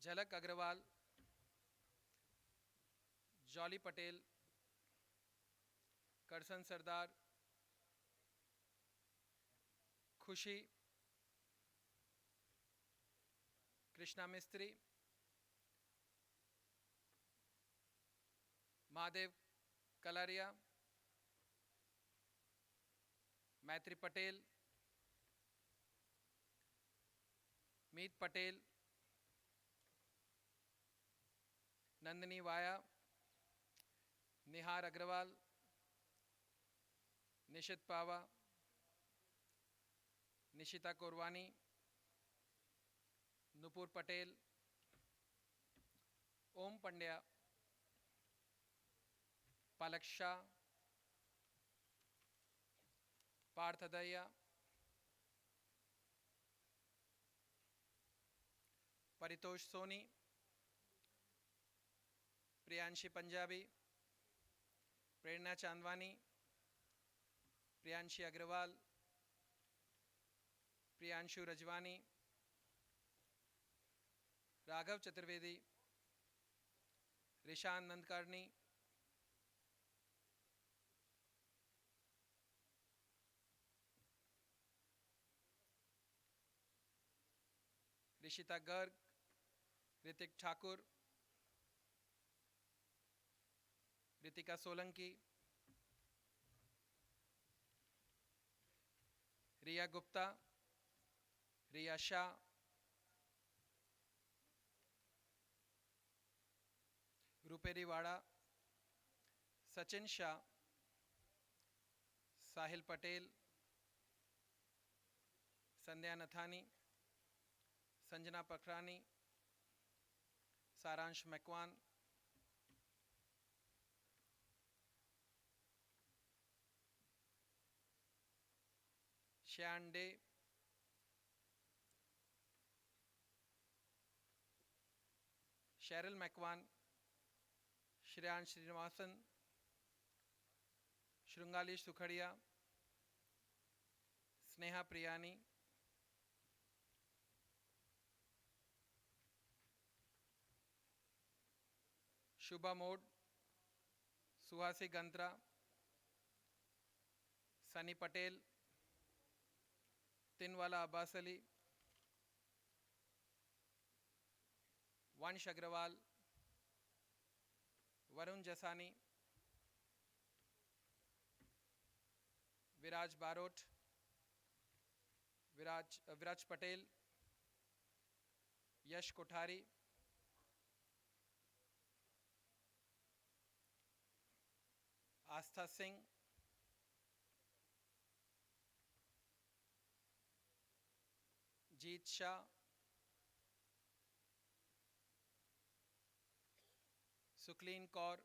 Jhalak Agrawal, Jolly Patel, Karsan Sardar, Khushi, Krishna Mistri, Mahadev Kalaria, Maitri Patel, Meet Patel, Nandini Vaya, Nihar Agrawal, Nishit Pava, Nishita Korwani, Nupur Patel, Om Pandya, Palak Shah, Parth Adaya, Paritosh Soni, Priyanshi Punjabi, Prerna Chandwani, Priyanshi Agrawal, Priyanshu Rajwani, Raghav Chaturvedi, Rishan Nandkarni, Rishita Garg, Ritik Thakur, Ritika Solanki, Riya Gupta, Riya Shah, Ruperi Wada, Sachin Shah, Sahil Patel, Sandhya Nathani, Sanjana Pakrani, Saransh Makwan, Shan Day, Cheryl Makwan, Shreyan Srinivasan, Shrungali Sukhadia, Sneha Priyani, Shubha Mode, Suhasi Gantra, Sunny Patel, Tinwala Abbas Ali, Vansh Agrawal, Varun Jasani, Viraj Barot, Viraj Patel, Yash Kothari, Astha Singh, Jeet Shah, Sukleen Kaur,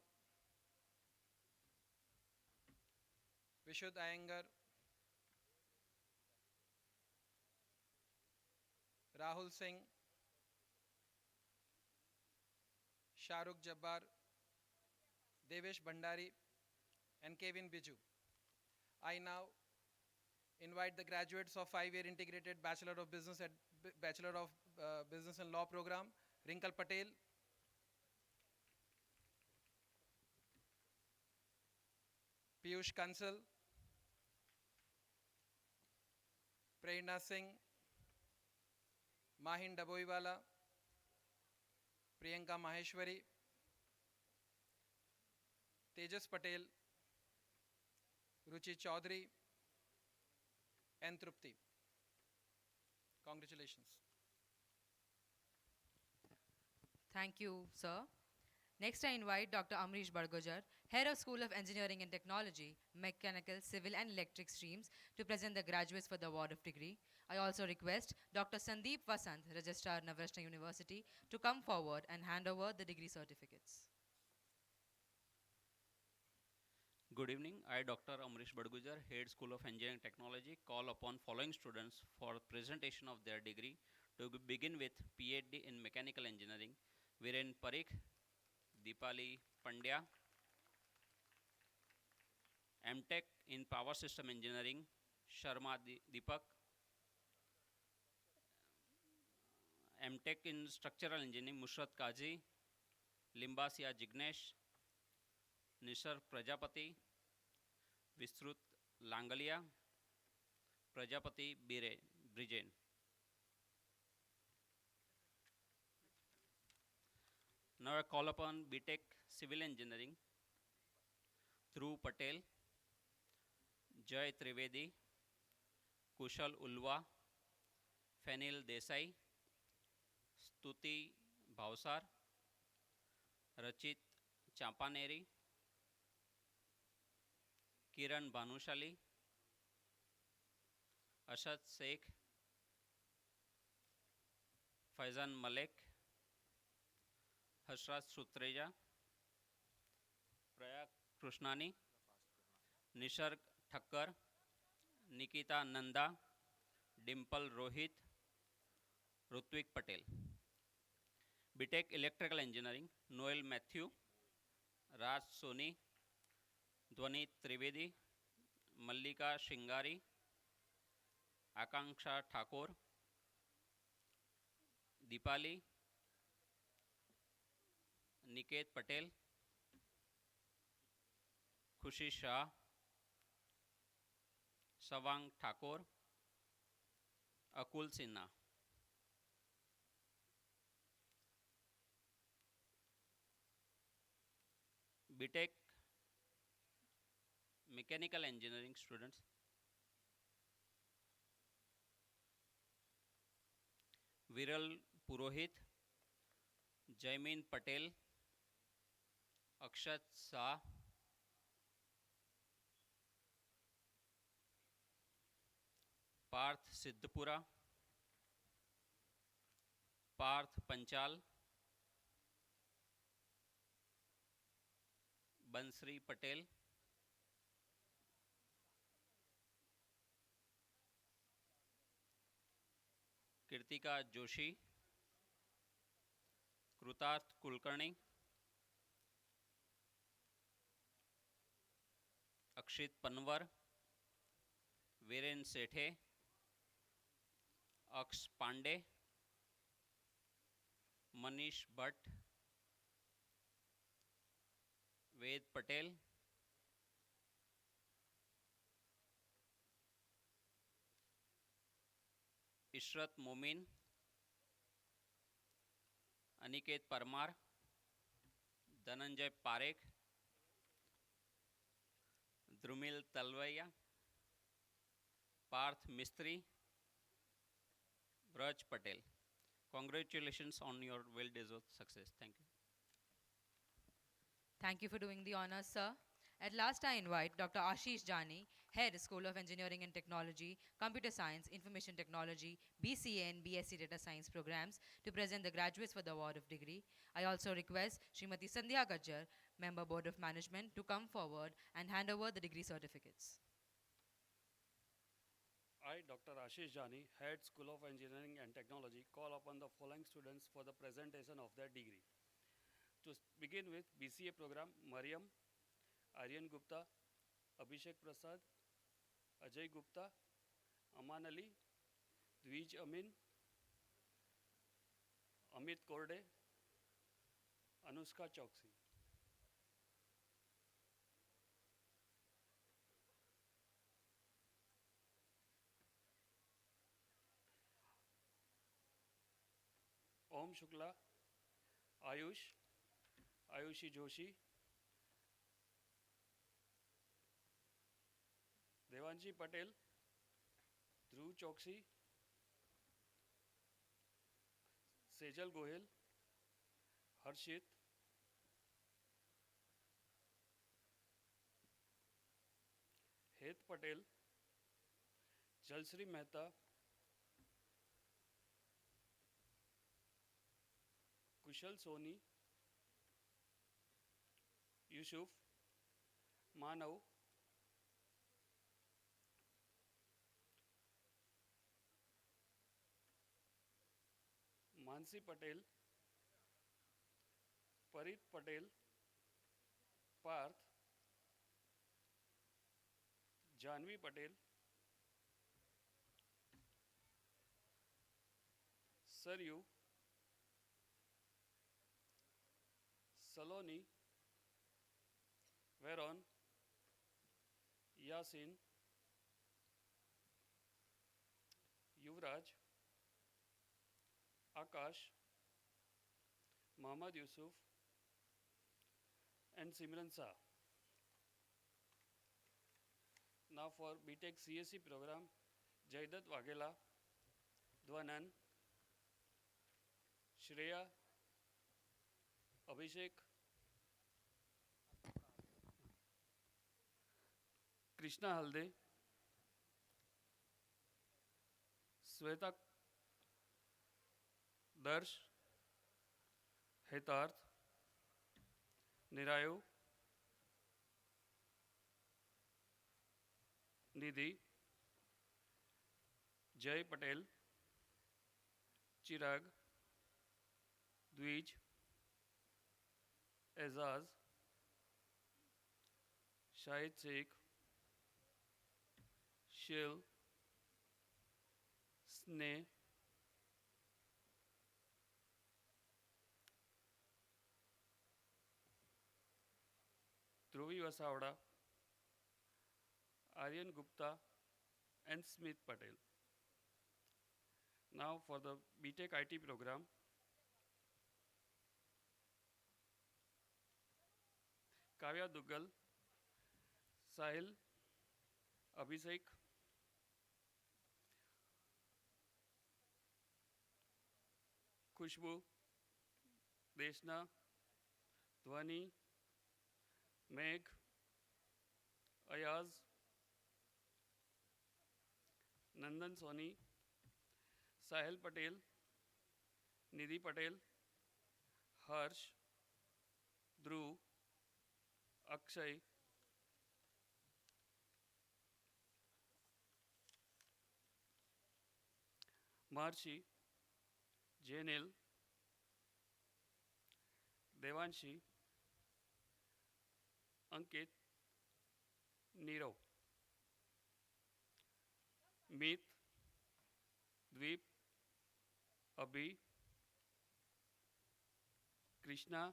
Vishud Iyengar, Rahul Singh, Shahrukh Jabbar, Devesh Bhandari, and Kevin Biju. I now invite the graduates of 5-year integrated Bachelor of Business and Law program, Rinkal Patel, Piyush Kansal, Prerna Singh, Mahin Daboiwala, Priyanka Maheshwari, Tejas Patel, Ruchi Chaudhary, and Trupti. Congratulations. Thank you, sir. Next, I invite Dr. Amrish Bargojar, Head of School of Engineering and Technology, Mechanical, Civil and Electric Streams, to present the graduates for the award of degree. I also request Dr. Sandeep Vasant, Registrar, Navrachana University, to come forward and hand over the degree certificates. Good evening. I, Dr. Amrish Badgujar, Head School of Engineering Technology, call upon following students for presentation of their degree. To begin with, PhD in Mechanical Engineering, Viren Parikh, Deepali Pandya, MTech in Power System Engineering, Sharma Deepak, MTech in Structural Engineering, Mushrat Kazi, Limbasia Jignesh, Nishar Prajapati, Visrut Langalia, Prajapati Brijen. Now I call upon BTech Civil Engineering, Dhruv Patel, Jay Trivedi, Kushal Ulwa, Fenil Desai, Stuti Bhausar, Rachit Champaneri, Kiran Bhanushali, Ashad Sheikh, Faizan Malek, Harshraj Sutreja, Prayag Krishnani, Nisharg Thakkar, Nikita Nanda, Dimple Rohit, Rutvik Patel. BTech Electrical Engineering, Noel Matthew, Raj Soni, Dhwani Trivedi, Mallika Shingari, Akanksha Thakur, Deepali, Niket Patel, Khushi Shah, Savang Thakur, Akul Sinha. BTech Mechanical Engineering students, Viral Purohit, Jaimin Patel, Akshat Shah, Parth Siddhpura, Parth Panchal, Bansri Patel, Kirtika Joshi, Krutarth Kulkarni, Akshit Panwar, Viren Sethe, Aksh Pandey, Manish Bhatt, Ved Patel, Ishrat Momin, Aniket Parmar, Dhananjay Parekh, Drumil Talvaya, Parth Mistry, Raj Patel. Congratulations on your well-deserved success. Thank you. Thank you for doing the honors, sir. At last, I invite Dr. Ashish Jani, Head, School of Engineering and Technology, Computer Science, Information Technology, BCA and BSc Data Science programs to present the graduates for the award of degree. I also request Srimati Sandhya Gajjar, Member Board of Management, to come forward and hand over the degree certificates. I, Dr. Ashish Jani, Head School of Engineering and Technology, call upon the following students for the presentation of their degree. To begin with, BCA program, Mariam, Aryan Gupta, Abhishek Prasad, Ajay Gupta, Aman Ali, Dvij Amin, Amit Korde, Anushka Choksi. Om Shukla, Ayush, Ayushi Joshi, Devanshi Patel, Dhruv Choksi, Sejal Gohel, Harshit, Het Patel, Jalsri Mehta, Kushal Soni, Yusuf, Manav, Mansi Patel, Parit Patel, Parth, Janvi Patel, Saryu, Saloni, Veron, Yasin, Yuvraj, Akash, Mohammad Yusuf, and Simran Shah. Now for BTech CSC program, Jaidat Waghela, Dwanan, Shreya, Abhishek, Krishna Halde, Sweta Darsh, Hetarth, Nirayu, Nidhi, Jay Patel, Chirag, Dvij, Azaz, Shahid Sheikh, Shil, Sneh, Dhruvi Vasavada, Aryan Gupta, and Smith Patel. Now for the BTech IT program, Kavya Duggal, Sahil, Abhishek, Khushbu, Deshna, Dhwani, Meg, Ayaz, Nandan Soni, Sahil Patel, Nidhi Patel, Harsh, Dhruv, Akshay, Marshi, Janil, Devanshi, Ankit, Nirav, Meet, Dweep, Abhi, Krishna,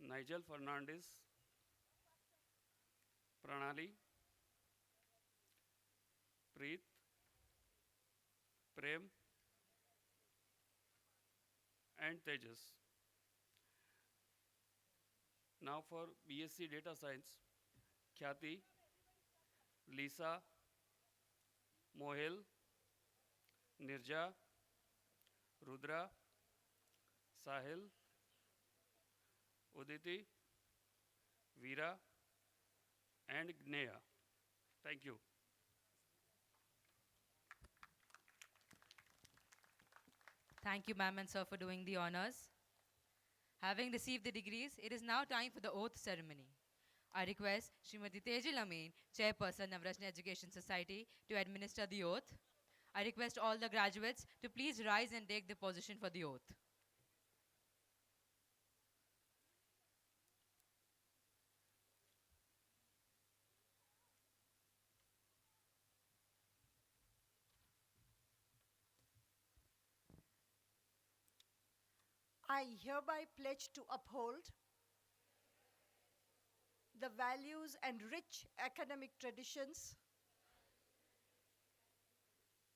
Nigel Fernandez, Pranali, Preet, Prem, and Tejas. Now for BSc Data Science, Khyati, Lisa, Mohel, Nirja, Rudra, Sahil, Uditi, Veera, and Gneya. Thank you. Thank you, ma'am and sir, for doing the honors. Having received the degrees, it is now time for the oath ceremony. I request Srimati Tejal Amin, Chairperson, Navrachana Education Society, to administer the oath. I request all the graduates to please rise and take the position for the oath. I hereby pledge to uphold the values and rich academic traditions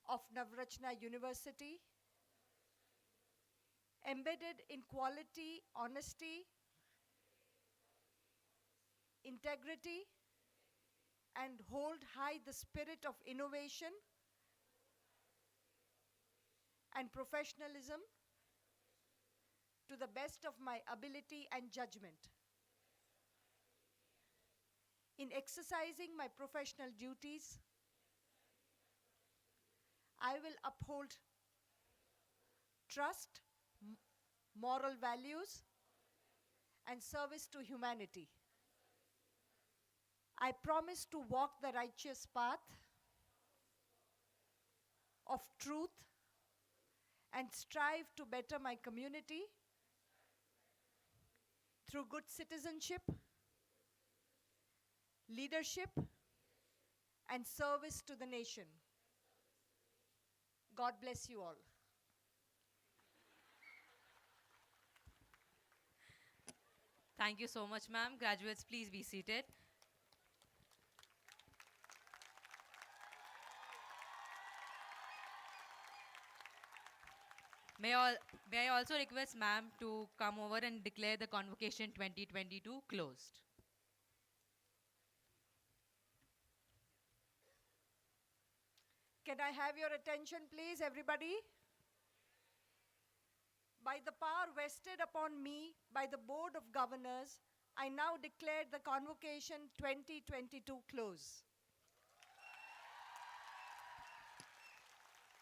of Navrachana University, embedded in quality, honesty, integrity, and hold high the spirit of innovation and professionalism to the best of my ability and judgment. In exercising my professional duties, I will uphold trust, moral values, and service to humanity. I promise to walk the righteous path of truth and strive to better my community through good citizenship, leadership, and service to the nation. God bless you all. Thank you so much, ma'am. Graduates, please be seated. May I also request ma'am to come over and declare the Convocation 2022 closed. Can I have your attention, please, everybody? By the power vested upon me by the Board of Governors, I now declare the Convocation 2022 closed.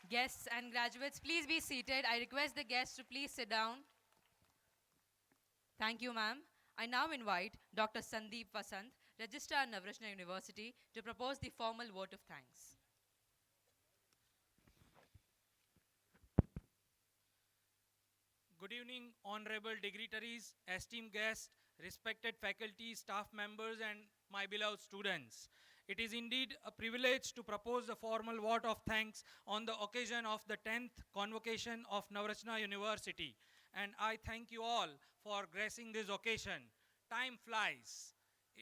Guests and graduates, please be seated. I request the guests to please sit down. Thank you, ma'am. I now invite Dr. Sandeep Vasant, Registrar, Navrachana University, to propose the formal vote of thanks. Good evening, honorable dignitaries, esteemed guests, respected faculty, staff members, and my beloved students. It is indeed a privilege to propose the formal vote of thanks on the occasion of the 10th Convocation of Navrachana University. And I thank you all for gracing this occasion. Time flies,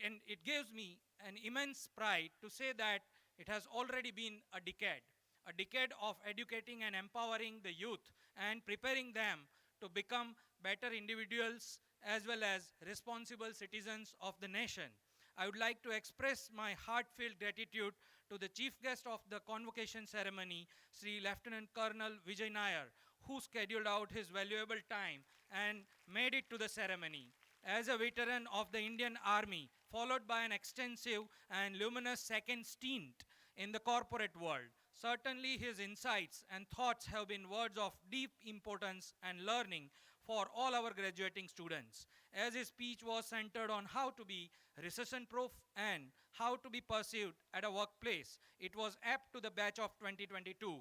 and it gives me an immense pride to say that it has already been a decade of educating and empowering the youth and preparing them to become better individuals as well as responsible citizens of the nation. I would like to express my heartfelt gratitude to the chief guest of the convocation ceremony, Sri Lieutenant Colonel Vijay Nair, who scheduled out his valuable time and made it to the ceremony. As a veteran of the Indian Army, followed by an extensive and luminous second stint in the corporate world, certainly his insights and thoughts have been words of deep importance and learning for all our graduating students. As his speech was centered on how to be recession-proof and how to be perceived at a workplace, it was apt to the batch of 2022,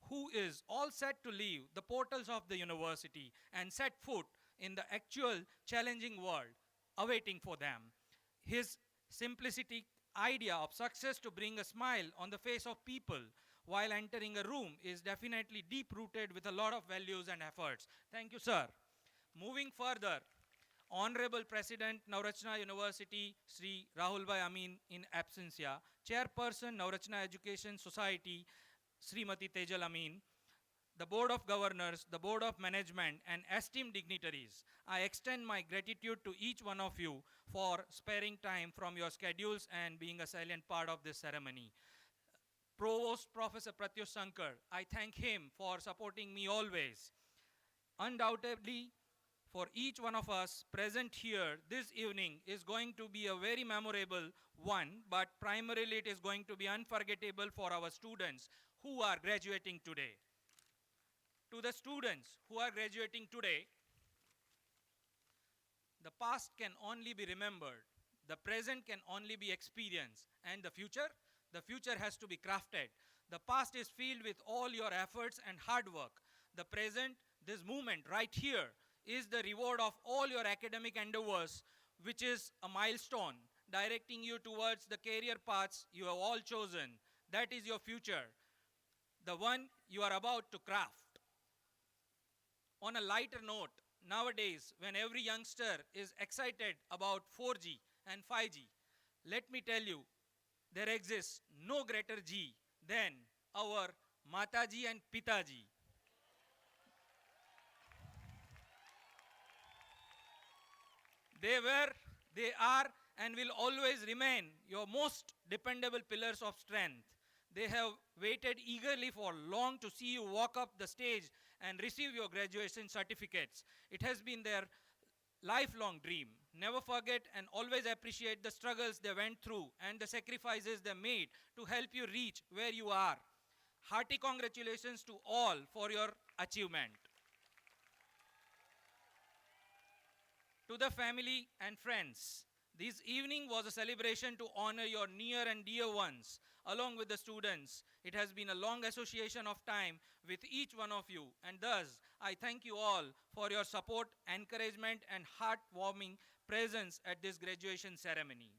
who is all set to leave the portals of the university and set foot in the actual challenging world awaiting for them. His simplicity idea of success to bring a smile on the face of people while entering a room is definitely deep-rooted with a lot of values and efforts. Thank you, sir. Moving further, Honorable President Navrachana University, Sri Rahul Bhai Amin in absentia, Chairperson Navrachana Education Society, Srimati Tejal Amin, the Board of Governors, the Board of Management, and esteemed dignitaries, I extend my gratitude to each one of you for sparing time from your schedules and being a silent part of this ceremony. Provost Professor Pratyush Sankar. I thank him for supporting me always. Undoubtedly, for each one of us present here this evening is going to be a very memorable one, but primarily it is going to be unforgettable for our students who are graduating today. To the students who are graduating today, the past can only be remembered, the present can only be experienced, and the future has to be crafted. The past is filled with all your efforts and hard work. The present, this moment right here, is the reward of all your academic endeavors, which is a milestone directing you towards the career paths you have all chosen. That is your future, the one you are about to craft. On a lighter note, nowadays, when every youngster is excited about 4G and 5G, let me tell you, there exists no greater G than our Mataji and Pitaji. They were, they are, and will always remain your most dependable pillars of strength. They have waited eagerly for long to see you walk up the stage and receive your graduation certificates. It has been their lifelong dream. Never forget and always appreciate the struggles they went through and the sacrifices they made to help you reach where you are. Hearty congratulations to all for your achievement. To the family and friends, this evening was a celebration to honor your near and dear ones. Along with the students, it has been a long association of time with each one of you, and thus I thank you all for your support, encouragement, and heartwarming presence at this graduation ceremony.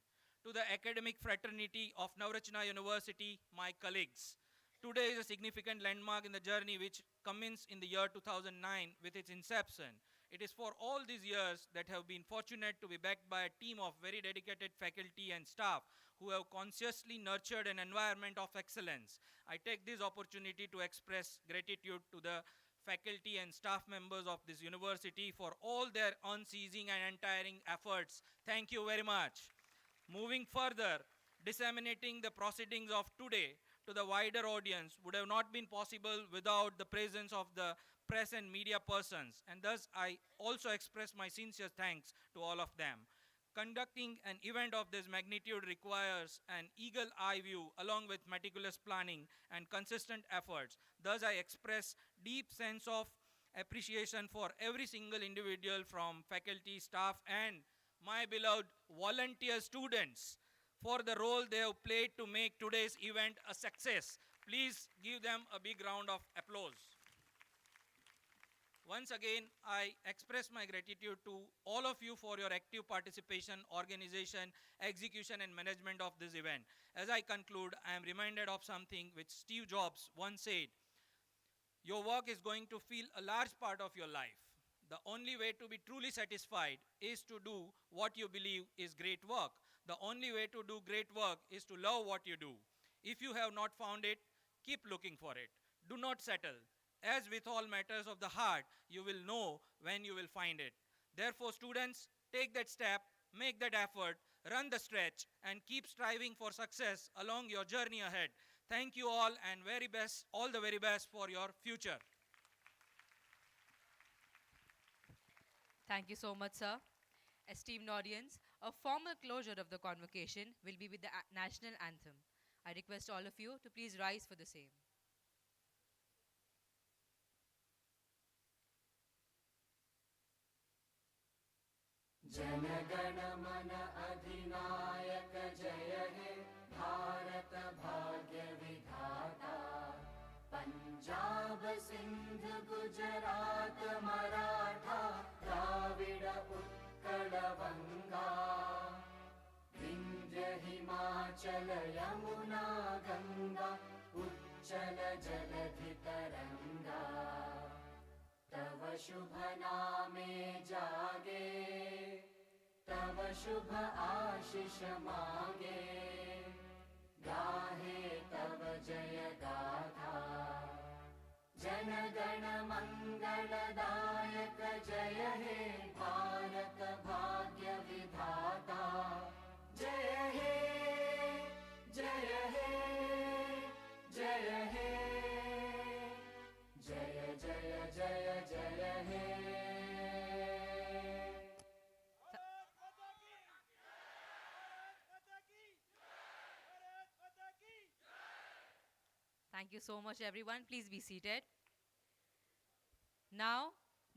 To the academic fraternity of Navrachana University, my colleagues, today is a significant landmark in the journey which commenced in the year 2009 with its inception. It is for all these years that have been fortunate to be backed by a team of very dedicated faculty and staff who have consciously nurtured an environment of excellence. I take this opportunity to express gratitude to the faculty and staff members of this university for all their unceasing and untiring efforts. Thank you very much. Moving further, disseminating the proceedings of today to the wider audience would have not been possible without the presence of the press and media persons, and thus I also express my sincere thanks to all of them. Conducting an event of this magnitude requires an eagle-eye view along with meticulous planning and consistent efforts. Thus I express deep sense of appreciation for every single individual from faculty, staff, and my beloved volunteer students for the role they have played to make today's event a success. Please give them a big round of applause. Once again, I express my gratitude to all of you for your active participation, organization, execution, and management of this event. As I conclude, I am reminded of something which Steve Jobs once said: your work is going to fill a large part of your life. The only way to be truly satisfied is to do what you believe is great work. The only way to do great work is to love what you do. If you have not found it, keep looking for it. Do not settle. As with all matters of the heart, you will know when you will find it. Therefore, students, take that step, make that effort, run the stretch, and keep striving for success along your journey ahead. Thank you all, and all the very best for your future. Thank you so much, sir. Esteemed audience, a formal closure of the convocation will be with the national anthem. I request all of you to please rise for the same. जनगण मन अधिनायक जय हे भारत भाग्य विधाता पंजाब सिंध गुजरात मराठा द्राविड़ उत्कल बंगा विंध्य हिमाचल यमुना गंगा उच्चल जलधि तरंगा तव शुभ नामे जागे तव शुभ आशीष मांगे गाहे तव जय गाथा जन गण मंगलदायक जय हे भारत भाग्य विधाता जय हे जय हे Thank you so much, everyone. Please be seated. Now,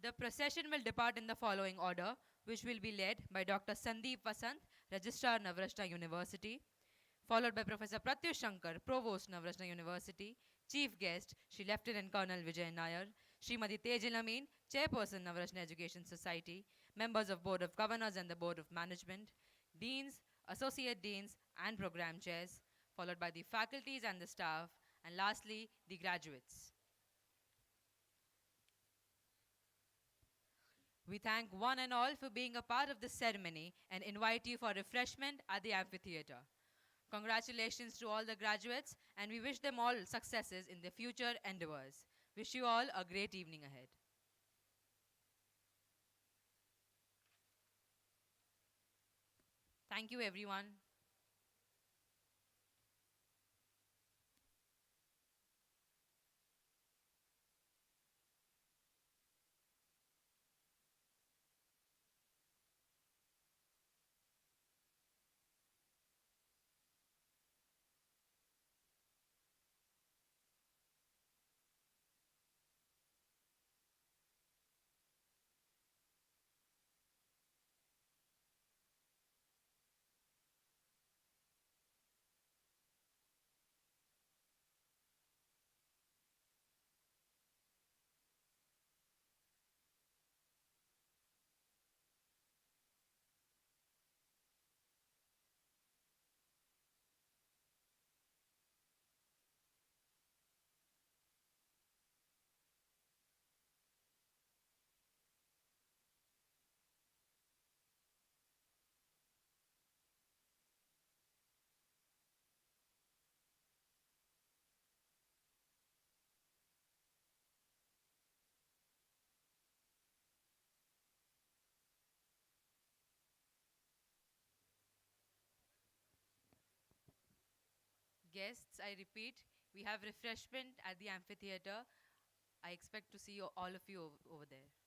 the procession will depart in the following order, which will be led by Dr. Sandeep Vasant, Registrar, Navrachana University, followed by Professor Pratyush Shankar, Provost, Navrachana University, Chief Guest, Shri Lieutenant Colonel Vijay Nair, Srimati Tejal Amin, Chairperson, Navrachana Education Society, members of Board of Governors and the Board of Management, Deans, Associate Deans, and Program Chairs, followed by the faculties and the staff, and lastly, the graduates. We thank one and all for being a part of this ceremony and invite you for refreshment at the amphitheater. Congratulations to all the graduates, and we wish them all successes in their future endeavors. Wish you all a great evening ahead. Thank you, everyone. Guests, I repeat, we have refreshment at the amphitheater. I expect to see all of you over there.